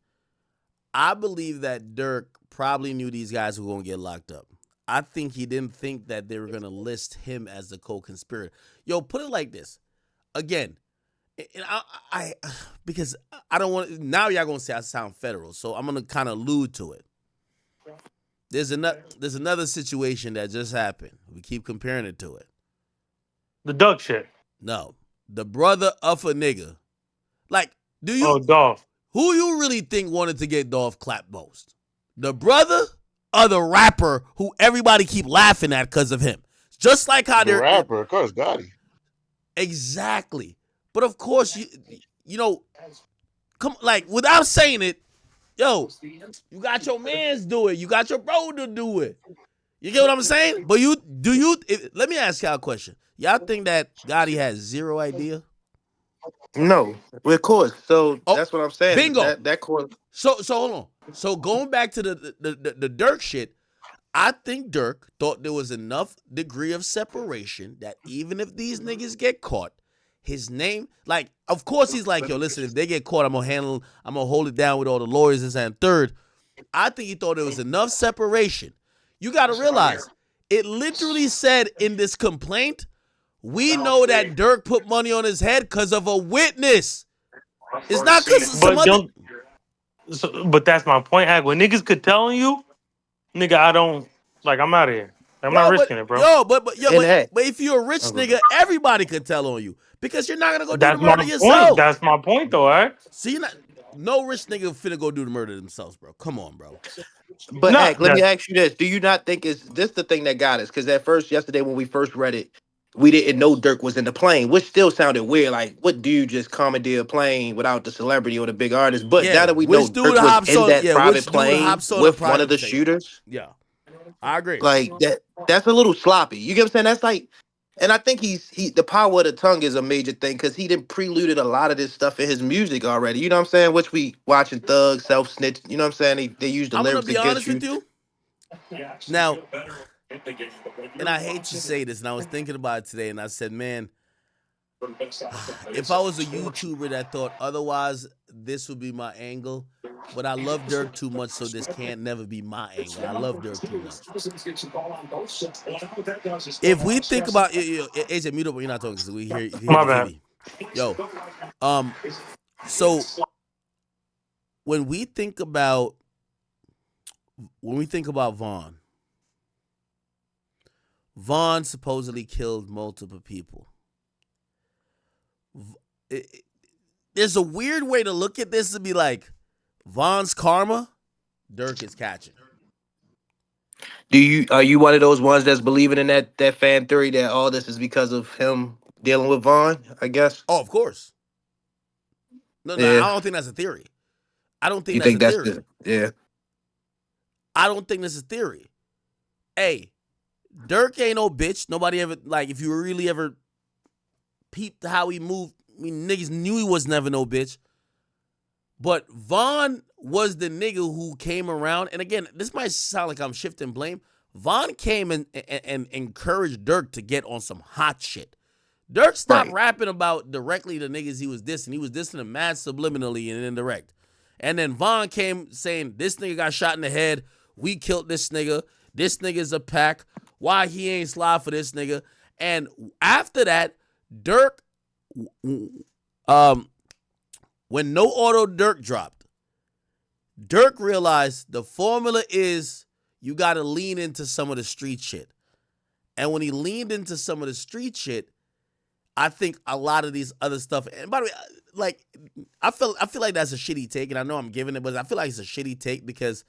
S2: I believe that Dirk probably knew these guys were gonna get locked up. I think he didn't think that they were gonna list him as the co-conspirator. Yo, put it like this. Again, and I because I don't want now y'all gonna say I sound federal, so I'm gonna kind of allude to it. There's another situation that just happened. We keep comparing it to it.
S14: The Duck shit.
S2: No, the brother of a nigga. Like,
S14: Dolph.
S2: Who you really think wanted to get Dolph clapped most? The brother or the rapper who everybody keep laughing at because of him? Just like how
S6: the rapper, of course, Gotti.
S2: Exactly. But of course, you know, come like without saying it, yo, you got your mans do it. You got your bro to do it. You get what I'm saying? But let me ask y'all a question. Y'all think that Gotti has zero idea?
S15: No, of course. So
S2: Oh,
S15: that's what I'm saying.
S2: bingo.
S15: That course.
S2: So hold on. So going back to the Durk shit, I think Durk thought there was enough degree of separation that even if these niggas get caught, his name, like, of course he's like, yo, listen, if they get caught, I'm gonna hold it down with all the lawyers, this and third. I think he thought there was enough separation. You gotta realize, it literally said in this complaint, we know that Durk put money on his head because of a witness. It's not because of some other.
S14: But that's my point. Act, when niggas could tell you, nigga, I don't like. I'm out of here. I'm not risking it, bro.
S2: But if you're a rich nigga, everybody could tell on you because you're not gonna go do the murder yourself.
S14: Point. That's my point, though. All right.
S2: See, no rich nigga finna go do the murder themselves, bro. Come on, bro.
S15: But Ack, let me ask you this: do you not think is this the thing that got us? Because at first, yesterday when we first read it, we didn't know Dirk was in the plane, which still sounded weird. Like, what dude just commandeer a plane without the celebrity or the big artist? But now that we know Dirk was in that private plane with one of the shooters,
S2: yeah, I agree.
S15: Like that's a little sloppy. You get what I'm saying? That's like, and I think the power of the tongue is a major thing because he done preluded a lot of this stuff in his music already. You know what I'm saying? Which we watching Thug, Self Snitch. You know what I'm saying? They use the lyrics against you. I'm gonna be honest
S2: with you. Now, and I hate to say this, and I was thinking about it today, and I said, man, if I was a YouTuber that thought otherwise, this would be my angle. But I love Durk too much, so this can't never be my angle. I love Durk too much. If we think about AJ, mute up when you're not talking, because we hear
S14: my
S2: the
S14: bad.
S2: TV. Yo, so when we think about Vaughn supposedly killed multiple people. There's a weird way to look at this to be like, Vaughn's karma, Durk is catching.
S15: Are you one of those ones that's believing in that fan theory that all this is because of him dealing with Vaughn? I guess.
S2: Oh, of course. No,
S15: Yeah.
S2: I don't think that's a theory. I don't think
S15: You
S2: that's
S15: think
S2: a
S15: that's
S2: theory.
S15: yeah.
S2: I don't think that's a theory. Hey, Durk ain't no bitch. Nobody ever, like, if you really ever peeped how he moved, I mean, niggas knew he was never no bitch. But Vaughn was the nigga who came around. And again, this might sound like I'm shifting blame. Vaughn came and encouraged Durk to get on some hot shit. Durk stopped rapping about directly the niggas he was dissing. He was dissing them mad subliminally and indirect. And then Vaughn came saying, this nigga got shot in the head. We killed this nigga. This nigga's a pack. Why he ain't slide for this nigga? And after that, Durk, when No Auto Durk dropped, Durk realized the formula is you got to lean into some of the street shit. And when he leaned into some of the street shit, I think a lot of these other stuff, and by the way, like, I feel like that's a shitty take, and I know I'm giving it, but I feel like it's a shitty take because,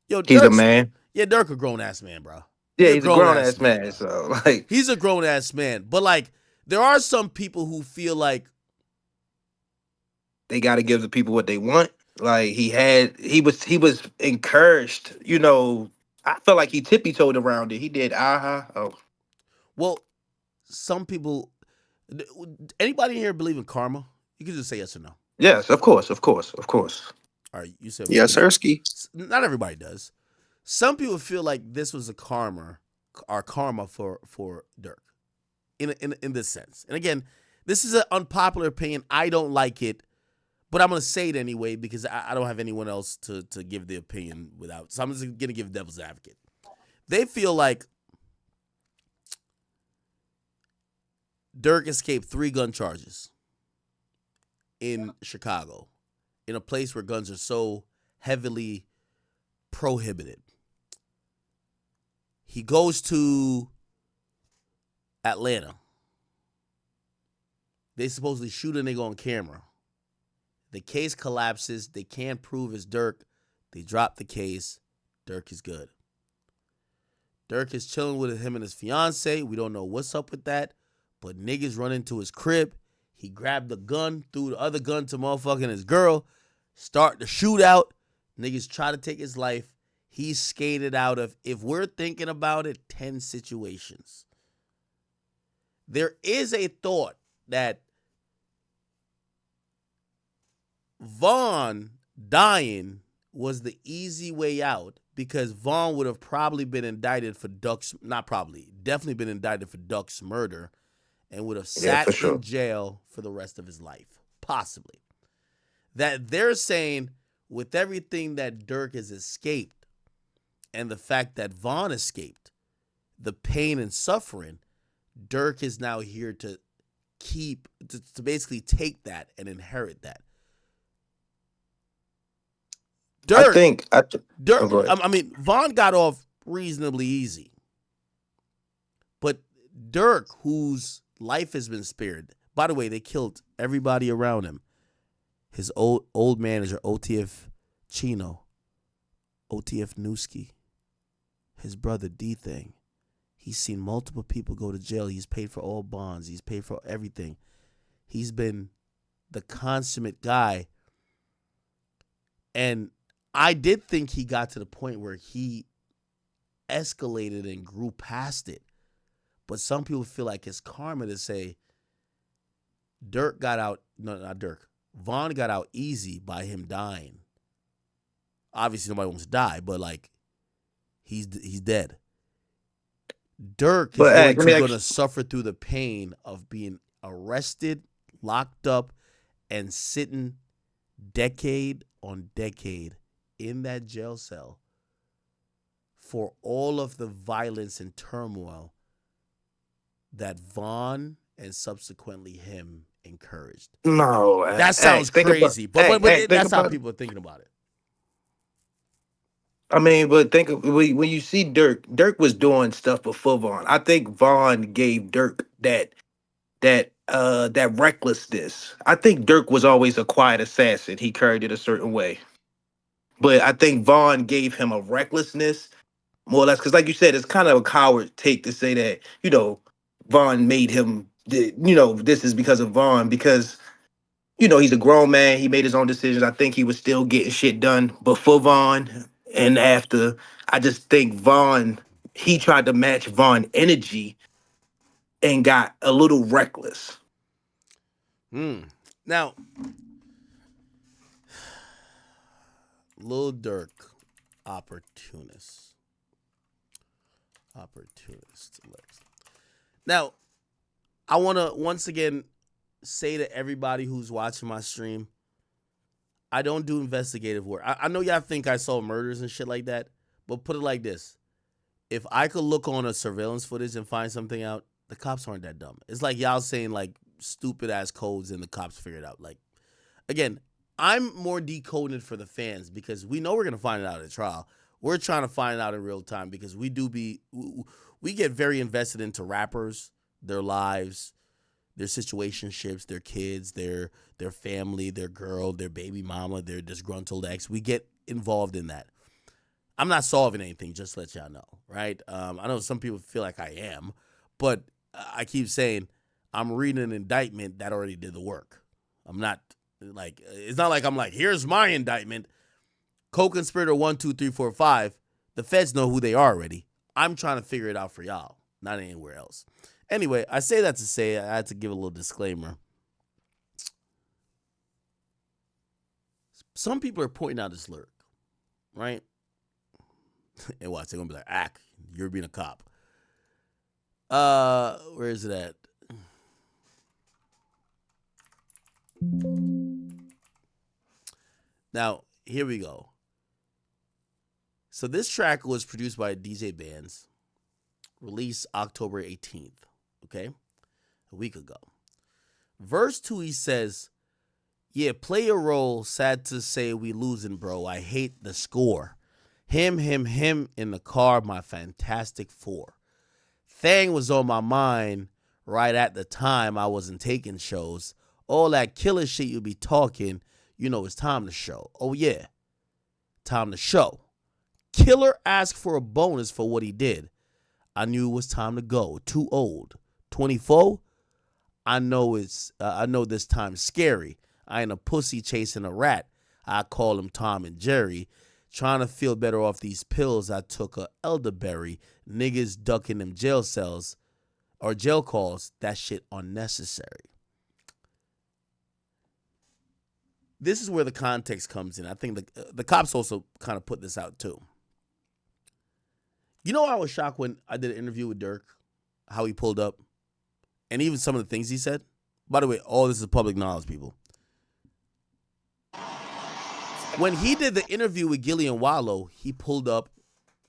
S2: yo,
S15: He's a man.
S2: Yeah, Durk a grown-ass man, bro.
S15: Yeah, he's a grown-ass man, so, like.
S2: He's a grown-ass man, but, like, there are some people who feel like
S15: they got to give the people what they want. Like he was encouraged. You know, I felt like he tippy toed around it. He did. Oh,
S2: Well, some people. Anybody here believe in karma? You can just say yes or no.
S15: yes, of course, of course, of course.
S2: All right, you said
S16: Yes, Sirski.
S2: not everybody does. Some people feel like this was a karma for Durk in this sense. And again, this is an unpopular opinion. I don't like it, but I'm gonna say it anyway because I don't have anyone else to give the opinion without. So I'm just gonna give devil's advocate. They feel like Durk escaped 3 gun charges in Chicago, in a place where guns are so heavily prohibited. He goes to Atlanta. They supposedly shoot a nigga on camera. The case collapses. They can't prove it's Durk. They drop the case. Durk is good. Durk is chilling with him and his fiance. We don't know what's up with that. But niggas run into his crib. He grabbed the gun, threw the other gun to motherfucking his girl. Start the shootout. Niggas try to take his life. He skated out of, if we're thinking about it, 10 situations. There is a thought that Vaughn dying was the easy way out because Vaughn would have probably been indicted for Duck's, not probably, definitely been indicted for Duck's murder and would have sat in jail for the rest of his life, possibly. That they're saying with everything that Durk has escaped and the fact that Vaughn escaped, the pain and suffering, Durk is now here to to basically take that and inherit that. Durk, I mean, Vaughn got off reasonably easy. But Durk, whose life has been spared, by the way, they killed everybody around him. His old manager, OTF Chino, OTF Newski, his brother D-Thing. He's seen multiple people go to jail. He's paid for all bonds. He's paid for everything. He's been the consummate guy. And I did think he got to the point where he escalated and grew past it. But some people feel like it's karma to say Durk got out. No, not Durk. Vaughn got out easy by him dying. Obviously, nobody wants to die, but like, he's dead. Durk is going to suffer through the pain of being arrested, locked up, and sitting decade on decade in that jail cell for all of the violence and turmoil that Vaughn and subsequently him encouraged.
S15: No,
S2: that sounds crazy, but that's how people are thinking about it.
S15: I mean, but think of when you see Durk was doing stuff before Vaughn. I think Vaughn gave Durk that recklessness. I think Durk was always a quiet assassin. He carried it a certain way. But I think Vaughn gave him a recklessness, more or less, because like you said, it's kind of a coward take to say that, Vaughn made him, this is because of Vaughn, because, he's a grown man. He made his own decisions. I think he was still getting shit done before Vaughn and after. I just think Vaughn, he tried to match Vaughn energy and got a little reckless.
S2: Now, Lil Durk, opportunist. Now, I want to once again say to everybody who's watching my stream, I don't do investigative work. I know y'all think I saw murders and shit like that, but put it like this. If I could look on a surveillance footage and find something out, the cops aren't that dumb. It's like y'all saying like stupid ass codes and the cops figure it out. Like, again, I'm more decoding for the fans because we know we're going to find it out at trial. We're trying to find it out in real time because we get very invested into rappers, their lives, their situationships, their kids, their family, their girl, their baby mama, their disgruntled ex. We get involved in that. I'm not solving anything, just to let y'all know, right? I know some people feel like I am, but I keep saying I'm reading an indictment that already did the work. I'm not Like, it's not like I'm like, here's my indictment. Co-conspirator 1, 2, 3, 4, 5. The feds know who they are already. I'm trying to figure it out for y'all, not anywhere else. Anyway, I say that to say I had to give a little disclaimer. Some people are pointing out this lyric, right? And watch, they're gonna be like, you're being a cop. Where is it at? Now, here we go. So this track was produced by DJ Bands, released October 18th, okay? A week ago. Verse 2, he says, yeah, play a role, sad to say we losing, bro. I hate the score. Him in the car, my Fantastic Four. Thang was on my mind right at the time I wasn't taking shows. All that killer shit you be talking, you know it's time to show. Oh yeah, time to show. Killer asked for a bonus for what he did. I knew it was time to go. Too old. 24? I know this time's scary. I ain't a pussy chasing a rat. I call him Tom and Jerry. Trying to feel better off these pills I took a elderberry. Niggas ducking them jail cells or jail calls. That shit unnecessary. This is where the context comes in. I think the cops also kind of put this out too. You know, I was shocked when I did an interview with Durk, how he pulled up, and even some of the things he said. By the way, all this is public knowledge, people. When he did the interview with Gilly and Wallow, he pulled up,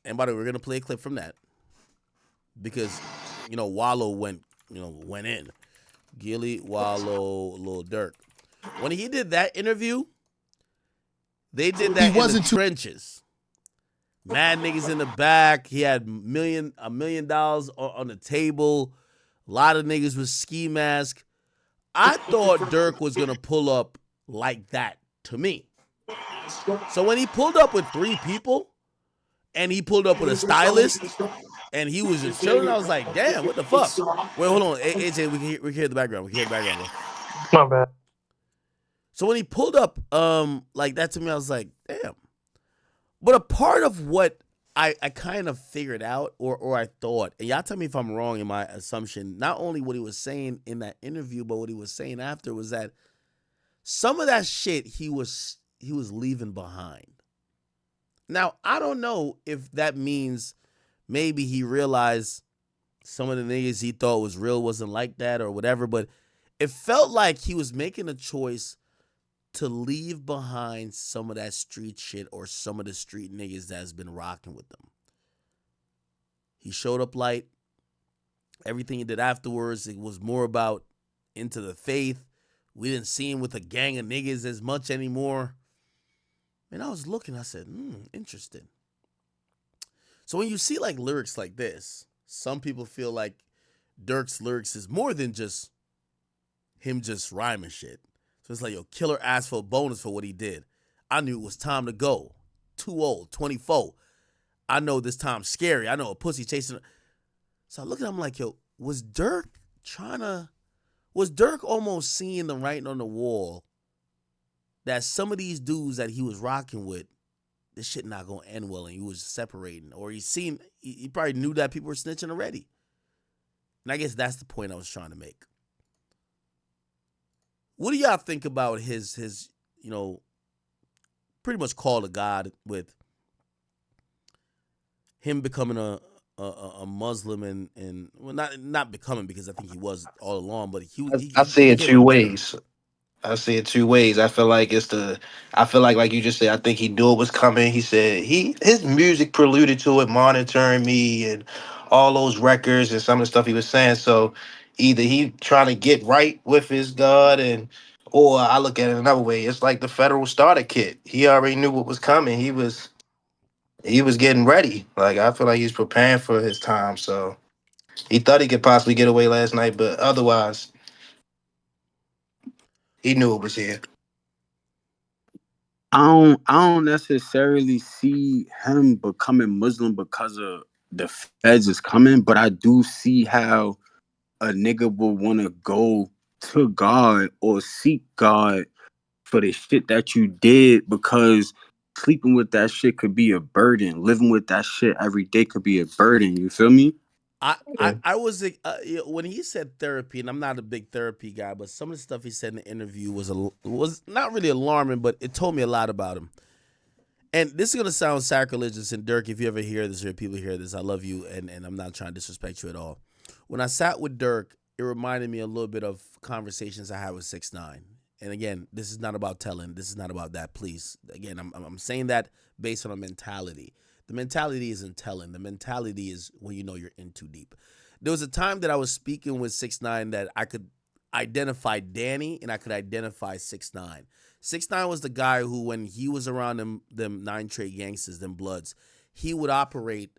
S2: and by the way, we're gonna play a clip from that because Wallow went in. Gilly, Wallow, Lil Durk. When he did that interview, they did that in the trenches. Mad niggas in the back. He had $1 million on the table. A lot of niggas with ski mask. I thought Durk was gonna pull up like that to me. So when he pulled up with 3 people, and he pulled up with a stylist, and he was just chilling, I was like, damn, what the fuck? Wait, hold on, AJ, we can hear the background. We can hear the background, bro.
S14: My bad.
S2: So when he pulled up like that to me, I was like, damn. But a part of what I kind of figured out or I thought, and y'all tell me if I'm wrong in my assumption, not only what he was saying in that interview, but what he was saying after was that some of that shit he was leaving behind. Now, I don't know if that means maybe he realized some of the niggas he thought was real wasn't like that or whatever, but it felt like he was making a choice to leave behind some of that street shit or some of the street niggas that's been rocking with them. He showed up light. Everything he did afterwards, it was more about into the faith. We didn't see him with a gang of niggas as much anymore. And I was looking, I said, interesting. So when you see like lyrics like this, some people feel like Durk's lyrics is more than just him just rhyming shit. So it's like, yo, Killer asked for a bonus for what he did. I knew it was time to go. Too old, 24. I know this time's scary. I know a pussy chasing. So I look at him like, yo, was Durk almost seeing the writing on the wall that some of these dudes that he was rocking with, this shit not gonna end well, and he was separating, or he probably knew that people were snitching already. And I guess that's the point I was trying to make. What do y'all think about his pretty much call to God with him becoming a Muslim and well, not becoming, because I think he was all along, but
S15: I see it two ways. I see it two ways. I feel like like you just said, I think he knew it was coming. He said his music preluded to it, monitoring me and all those records and some of the stuff he was saying. So either he trying to get right with his God, or I look at it another way. It's like the federal starter kit. He already knew what was coming. He was getting ready. Like, I feel like he's preparing for his time. So he thought he could possibly get away last night, but otherwise he knew it was here.
S16: I don't necessarily see him becoming Muslim because of the feds is coming, but I do see how a nigga will want to go to God or seek God for the shit that you did, because sleeping with that shit could be a burden. Living with that shit every day could be a burden. You feel me?
S2: I was when he said therapy, and I'm not a big therapy guy, but some of the stuff he said in the interview was not really alarming, but it told me a lot about him. And this is gonna sound sacrilegious, and Durk, if you ever hear this or people hear this, I love you, and I'm not trying to disrespect you at all. When I sat with Durk, it reminded me a little bit of conversations I had with 6ix9ine. And again, this is not about telling. This is not about that. Please, again, I'm saying that based on a mentality. The mentality isn't telling. The mentality is when you know you're in too deep. There was a time that I was speaking with 6ix9ine that I could identify Danny and I could identify 6ix9ine. 6ix9ine was the guy who, when he was around them 9 Trey gangsters, them Bloods, he would operate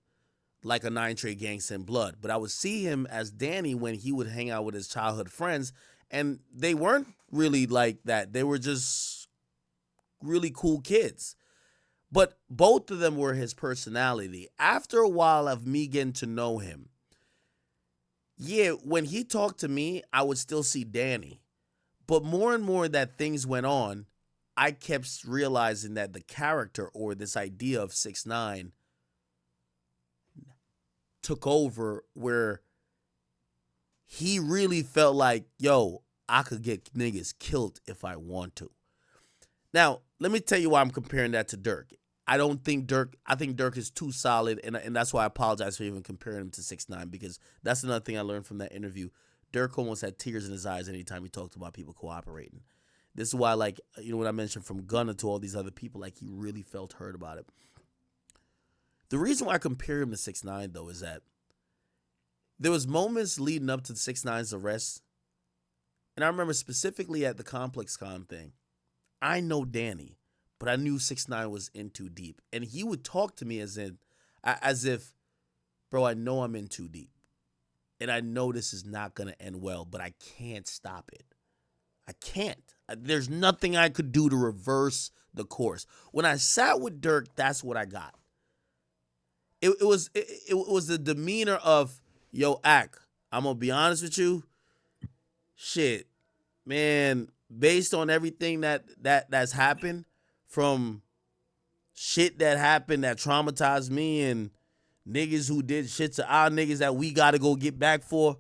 S2: like a 9 Trey gangster in Blood. But I would see him as Danny when he would hang out with his childhood friends, and they weren't really like that. They were just really cool kids. But both of them were his personality. After a while of me getting to know him, yeah, when he talked to me, I would still see Danny. But more and more that things went on, I kept realizing that the character or this idea of 6ix9ine took over, where he really felt like, yo, I could get niggas killed if I want to. Now, let me tell you why I'm comparing that to Durk. I think Durk is too solid, and that's why I apologize for even comparing him to 6ix9ine, because that's another thing I learned from that interview. Durk almost had tears in his eyes anytime he talked about people cooperating. This is why, like, when I mentioned from Gunna to all these other people, like, he really felt hurt about it. The reason why I compare him to 6ix9ine, though, is that there was moments leading up to 6ix9ine's arrest, and I remember specifically at the Complex Con thing, I know Danny, but I knew 6ix9ine was in too deep. And he would talk to me as if, bro, I know I'm in too deep. And I know this is not going to end well, but I can't stop it. I can't. There's nothing I could do to reverse the course. When I sat with Durk, that's what I got. It was the demeanor of, yo, Ak, I'm going to be honest with you. Shit, man, based on everything that's happened, from shit that happened that traumatized me and niggas who did shit to our niggas that we got to go get back for,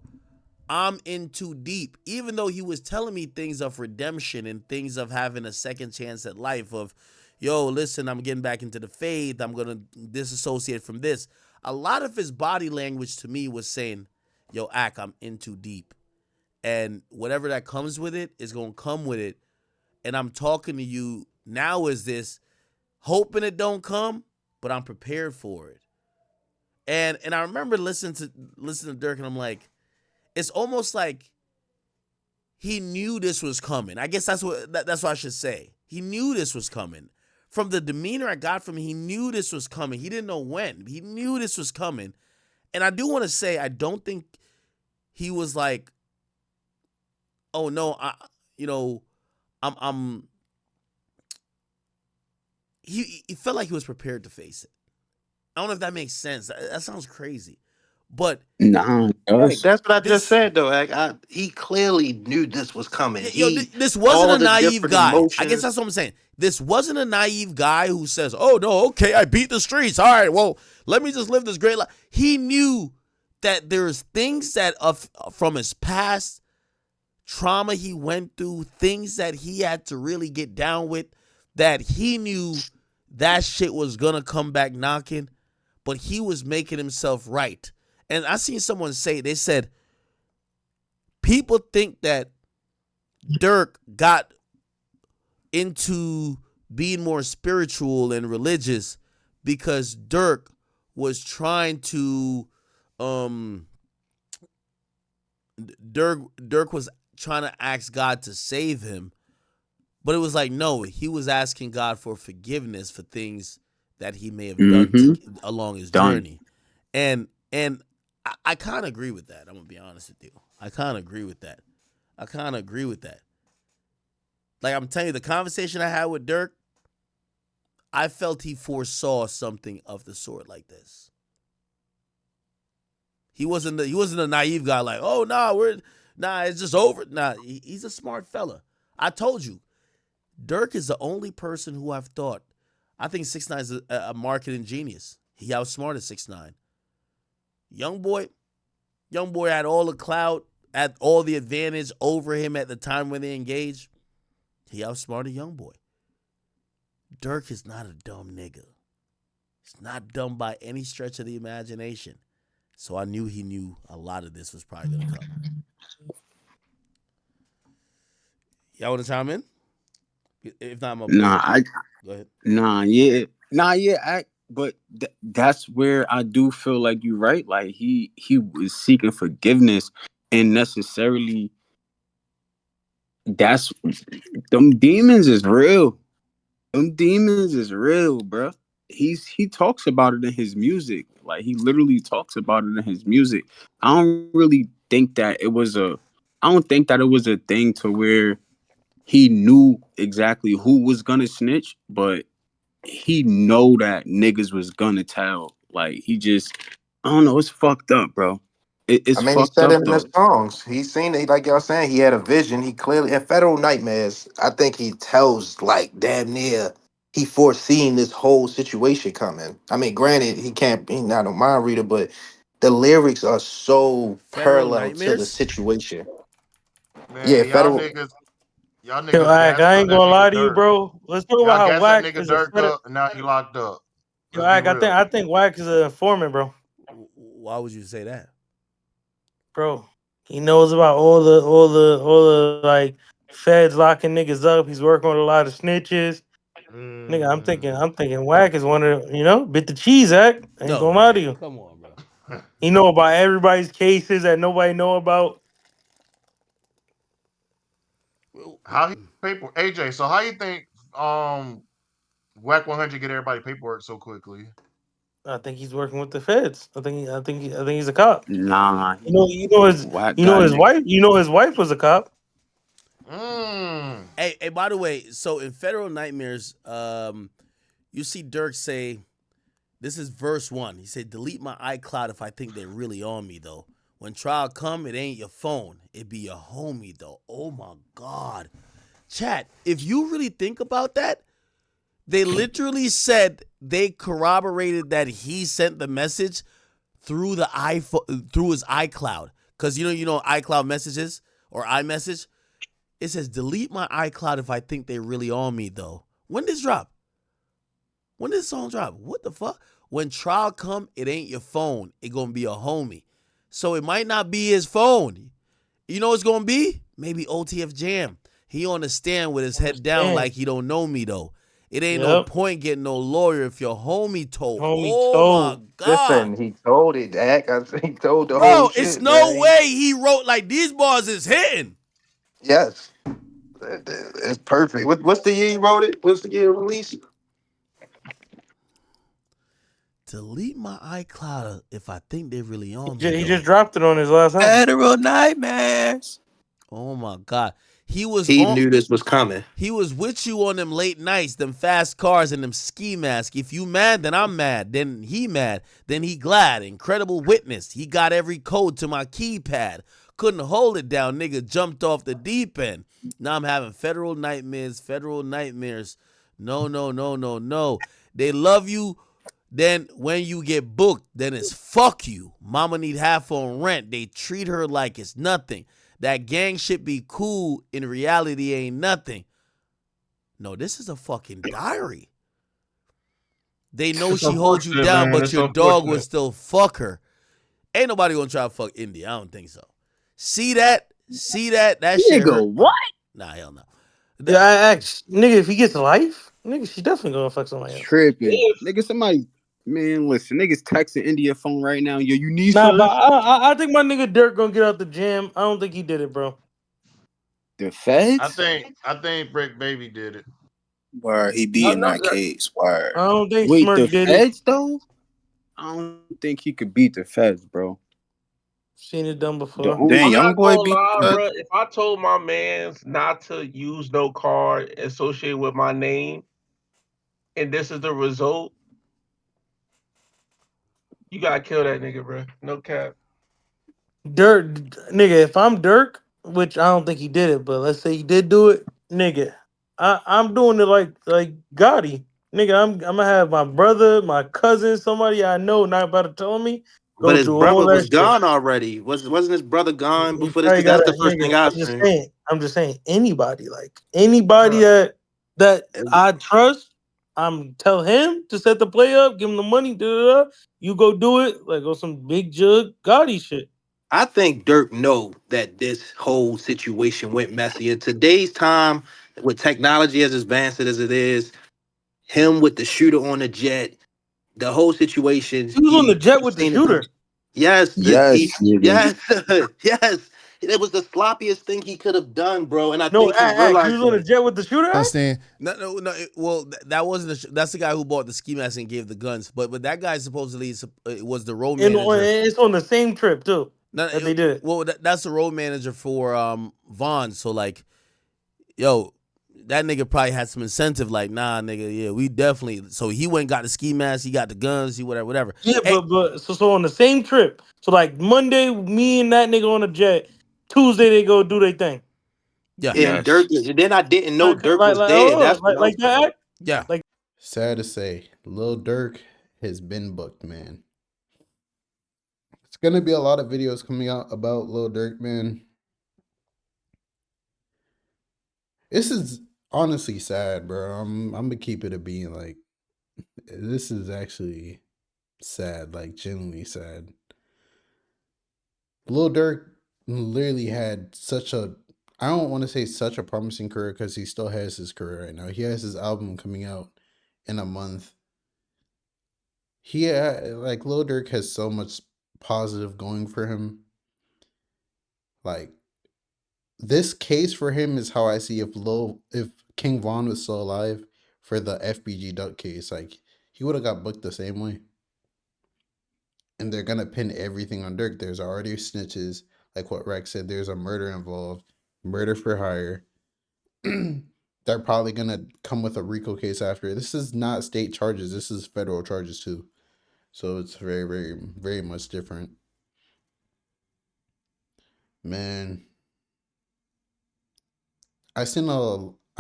S2: I'm in too deep. Even though he was telling me things of redemption and things of having a second chance at life, of, yo, listen, I'm getting back into the faith, I'm going to disassociate from this. A lot of his body language to me was saying, yo, Ak, I'm in too deep. And whatever that comes with it is going to come with it. And I'm talking to you now as this, hoping it don't come, but I'm prepared for it. And I remember listening to Durk, and I'm like, it's almost like he knew this was coming. I guess that's what I should say. He knew this was coming. From the demeanor I got from him, he knew this was coming. He didn't know when. He knew this was coming. And I do want to say, I don't think he was like, oh no, he felt like he was prepared to face it. I don't know if that makes sense. That sounds crazy. But
S16: Nah,
S15: right, that's what I just said though. He clearly knew this was coming.
S2: This wasn't
S15: all
S2: a
S15: the
S2: naive
S15: different
S2: guy.
S15: emotions.
S2: I guess that's what I'm saying. This wasn't a naive guy who says, oh no, okay, I beat the streets. All right, well, let me just live this great life. He knew that there's things that from his past, trauma he went through, things that he had to really get down with, that he knew that shit was gonna come back knocking, but he was making himself right. And I seen someone say, they said, people think that Durk got into being more spiritual and religious because Durk was trying to, Durk was trying to ask God to save him. But it was like, no, he was asking God for forgiveness for things that he may have done along his journey. And I kind of agree with that. I'm going to be honest with you. I kind of agree with that. Like, I'm telling you, the conversation I had with Durk, I felt he foresaw something of the sort like this. He wasn't a naive guy like, oh, it's just over. Nah, he's a smart fella. I told you. Dirk is the only person who I've thought. I think 6ix9ine is a marketing genius. He outsmarted 6ix9ine. Young boy had all the clout, had all the advantage over him at the time when they engaged. He outsmarted Young boy. Dirk is not a dumb nigga. He's not dumb by any stretch of the imagination. So I knew he knew a lot of this was probably gonna come. Y'all want to chime in? If not, I'm gonna play. Go ahead.
S16: But that's where I do feel like you're right. Like he was seeking forgiveness, and necessarily that's them demons is real. Them demons is real, bro. He talks about it in his music. Like he literally talks about it in his music. I don't really think that it was a. I don't think that it was a thing to where he knew exactly who was gonna snitch, but he know that niggas was gonna tell. Like he just, I don't know. It's fucked up, bro. It's
S15: I mean, he
S16: fucked
S15: said
S16: up
S15: it in
S16: though.
S15: his songs. He's seen it, like y'all saying. He had a vision. He clearly in Federal Nightmares. I think he tells like damn near he foreseen this whole situation coming. I mean, granted, he can't. He's not a mind reader, but the lyrics are so
S2: Federal
S15: parallel to the
S2: Nightmares?
S15: situation. Yeah,
S6: Man,
S15: Federal.
S6: y'all
S14: Yo,
S6: niggas
S14: Ag,
S6: gassed
S14: I
S6: up
S14: ain't
S6: that
S14: gonna
S6: nigga
S14: lie to you,
S6: Dirk.
S14: bro. Let's talk about
S6: Y'all
S14: how
S6: gassed that
S14: Wack
S6: nigga
S14: is a
S6: Dirk
S14: fed.
S6: up, and now he locked up.
S14: Yo,
S6: Let's be
S14: Ag,
S6: real.
S14: I think Wack is an informant, bro.
S2: Why would you say that?
S14: Bro, he knows about all the like feds locking niggas up. He's working with a lot of snitches. Nigga, I'm thinking Wack is one of bit the cheese act. I ain't
S2: No,
S14: gonna lie to
S2: man.
S14: you.
S2: Come on, bro.
S14: He know about everybody's cases that nobody know about.
S6: How he paper AJ? So how you think Whack 100 get everybody paperwork so quickly?
S14: I think he's working with the feds. I think he's a cop.
S16: Nah, Wack
S14: You know
S16: got
S14: his
S16: niggas.
S14: wife. You know his wife was a cop.
S2: Hey, by the way, so in Federal Nightmares, you see Dirk say, this is verse 1. He said, delete my iCloud if I think they're really on me, though. When trial come, it ain't your phone. It be your homie, though. Oh, my God. Chat, if you really think about that, they literally said they corroborated that he sent the message through the iPhone, through his iCloud. Because you know iCloud messages or iMessage? It says, delete my iCloud if I think they really on me, though. When did this drop? When did this song drop? What the fuck? When trial come, it ain't your phone. It gonna be a homie. So it might not be his phone. You know what's gonna be? Maybe OTF Jam. He on the stand with his head down like he don't know me, though. It ain't no
S14: Yep.
S2: point getting no lawyer if your homie told.
S14: Homie
S2: Oh my
S14: told.
S2: God.
S15: Listen, he told it, Dak. He told the whole
S2: Bro, it's
S15: shit,
S2: no
S15: man.
S2: way he wrote like these bars is hitting.
S15: Yes, it's perfect. What's the year he wrote it? What's the year release?
S2: Delete my iCloud if I think they really on me,
S14: He just
S2: though.
S14: dropped it on his last album.
S15: Federal Nightmares.
S2: Oh my God. He was
S15: He
S2: on
S15: knew this was coming.
S2: He was with you on them late nights, them fast cars, and them ski masks. If you mad, then I'm mad. Then he mad. Then he glad. Incredible witness. He got every code to my keypad. Couldn't hold it down. Nigga jumped off the deep end. Now I'm having federal nightmares. Federal nightmares. No, no, no, no, no. They love you. Then when you get booked, then it's fuck you. Mama need half on rent. They treat her like it's nothing. That gang shit be cool. In reality, ain't nothing. No, this is a fucking diary. They know
S6: It's
S2: she holds you
S6: unfortunate,
S2: down,
S6: man.
S2: but
S6: It's
S2: your dog will
S6: unfortunate.
S2: still fuck her. Ain't nobody gonna try to fuck India. I don't think so. See that? See that? That shit hurt.
S16: Nigga, what?
S2: Nah, hell no.
S14: Yeah, I asked nigga if he gets life. Nigga, she definitely gonna fuck somebody else.
S16: Tripping. Nigga, somebody, man, listen, niggas texting India phone right now. Yo, you need
S14: Nah, but
S16: something?
S14: I think my nigga Dirk gonna get out the gym. I don't think he did it, bro.
S16: The
S6: I
S16: feds?
S6: think I think Brick Baby did it.
S17: Where he be in that case. Where?
S14: I don't think
S16: Wait, the
S14: Smirk did it.
S16: feds though? I don't think he could beat the feds, bro.
S14: Seen it done
S16: The
S14: before.
S16: only
S17: Damn,
S18: I'm
S17: young
S18: not
S17: boy
S18: gonna
S17: beat
S18: lie,
S17: the feds.
S18: bro. If I told my mans not to use no card associated with my name, and this is the result, you gotta kill that nigga, bro. No cap.
S14: Dirk, nigga, if I'm Dirk, which I don't think he did it, but let's say he did do it, nigga. I'm doing it like Gotti. Nigga, I'm gonna have my brother, my cousin, somebody I know not about to tell me,
S15: But
S14: go
S15: his
S14: do all
S15: brother
S14: that
S15: was
S14: shit.
S15: gone already. Wasn't his brother gone
S14: He
S15: before this?
S14: probably
S15: Because
S14: got
S15: that's
S14: a
S15: the first
S14: nigga.
S15: thing I seen.
S14: I'm just saying anybody, like anybody that I trust, I'm tell him to set the play up, give him the money, you go do it, like on some big jug Gotti shit.
S15: I think Dirk know that this whole situation went messy. In today's time, with technology as advanced as it is, him with the shooter on the jet, the whole situation.
S14: He was on the jet with the shooter.
S15: Yes,
S16: Yes, nigga.
S15: yes, yes. It was the sloppiest thing he could have done, bro. And I
S14: No,
S15: think he
S14: he
S15: realized
S14: was on the
S15: that.
S14: jet with the shooter.
S2: Well, that wasn't that was the guy who bought the ski mask and gave the guns. But that guy supposedly was the road
S14: And
S2: manager.
S14: it's on the same trip too
S2: No,
S14: that they did.
S2: Well, that's the road manager for Vaughn. So like, yo, that nigga probably had some incentive. Like, nah, nigga, yeah, we definitely. So he went and got the ski mask. He got the guns. He whatever.
S14: Yeah, but so on the same trip. So like Monday, me and that nigga on a jet. Tuesday they go do their thing.
S2: Yeah.
S15: And Dirk, then I didn't know Dirk was there. That's what else.
S14: that.
S2: Yeah.
S14: Like
S19: Sad to say, Lil Durk has been booked, man. It's gonna be a lot of videos coming out about Lil Durk, man. This is honestly sad, bro. I'm gonna keep it a being. Like, this is actually sad, like genuinely sad. Lil Durk literally had such a, I don't want to say such a promising career because he still has his career right now. He has his album coming out in a month. Like Lil Durk has so much positive going for him. Like, this case for him is how I see if King Von was still alive for the FBG Duck case, like he would have got booked the same way. And they're gonna pin everything on Dirk. There's already snitches, like what Rex said. There's a murder involved, murder for hire. They're probably gonna come with a RICO case after. This is not state charges. This is federal charges too. So it's very, very, very much different. Man, I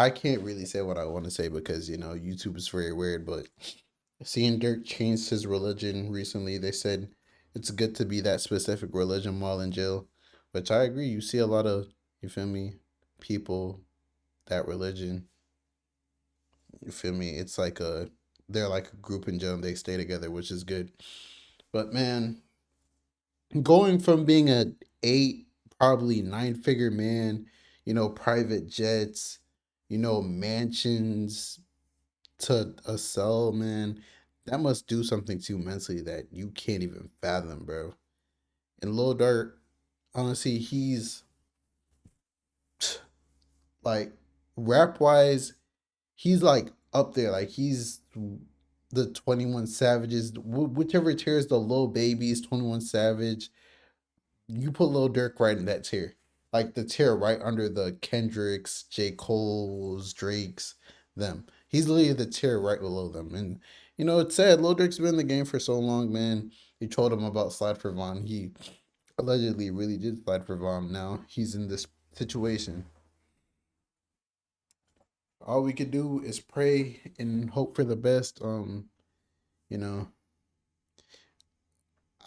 S19: can't really say what I want to say because YouTube is very weird, but seeing Dirk change his religion recently, they said it's good to be that specific religion while in jail, which I agree. You see a lot of, you feel me, people that religion, you feel me? It's like they're like a group in jail and they stay together, which is good. But man, going from being a 8, probably 9-figure man, private jets, mansions, to a cell, man, that must do something to you mentally that you can't even fathom, bro. And Lil Durk, honestly, he's like, rap wise, he's like up there. Like, he's the 21 Savages, whichever tier is the Lil Babies, 21 Savage. You put Lil Durk right in that tier. Like the tier right under the Kendricks, J. Cole's, Drake's, them. He's literally the tier right below them. And it's sad. Lil Durk's been in the game for so long, man. You told him about Slide for Von. He allegedly really did slide for Von. Now he's in this situation. All we could do is pray and hope for the best. You know,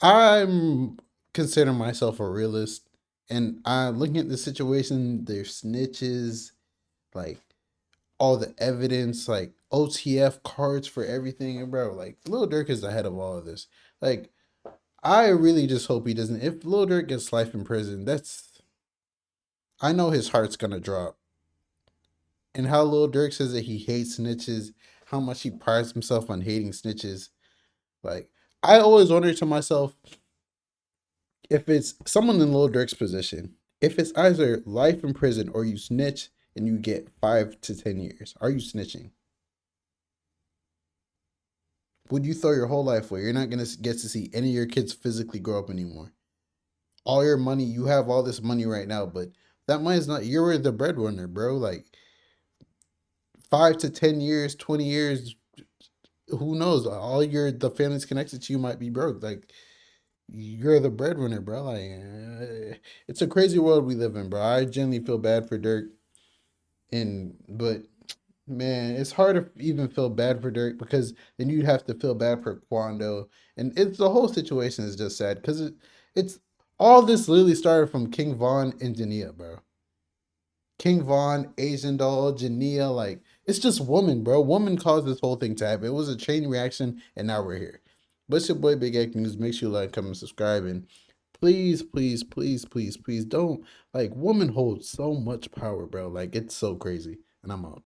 S19: I'm considering myself a realist, and I'm looking at the situation. There's snitches, like all the evidence, like OTF cards for everything, and bro, like Lil Durk is ahead of all of this. Like, I really just hope he doesn't. If Lil Durk gets life in prison, I know his heart's gonna drop. And how Lil Durk says that he hates snitches, how much he prides himself on hating snitches. Like, I always wonder to myself, if it's someone in Lil Durk's position, if it's either life in prison or you snitch and you get 5 to 10 years, are you snitching? Would you throw your whole life away? You're not going to get to see any of your kids physically grow up anymore. All your money, you have all this money right now, but that money is not, you're the breadwinner, bro. Like, 5 to 10 years, 20 years, who knows? The family's connected to you might be broke. Like, you're the breadwinner, bro. Like, it's a crazy world we live in, bro. I genuinely feel bad for Dirk, but Man, it's hard to even feel bad for Dirk because then you'd have to feel bad for Quando, and it's the whole situation is just sad because it's all this literally started from King Von and Jania, bro. King Von, Asian Doll, Jania, like it's just woman, bro. Woman caused this whole thing to happen. It was a chain reaction, and now we're here. But it's your boy Big X News. Make sure you like, comment, subscribe, and please, please, please, please, please don't like woman holds so much power, bro. Like it's so crazy. And I'm out.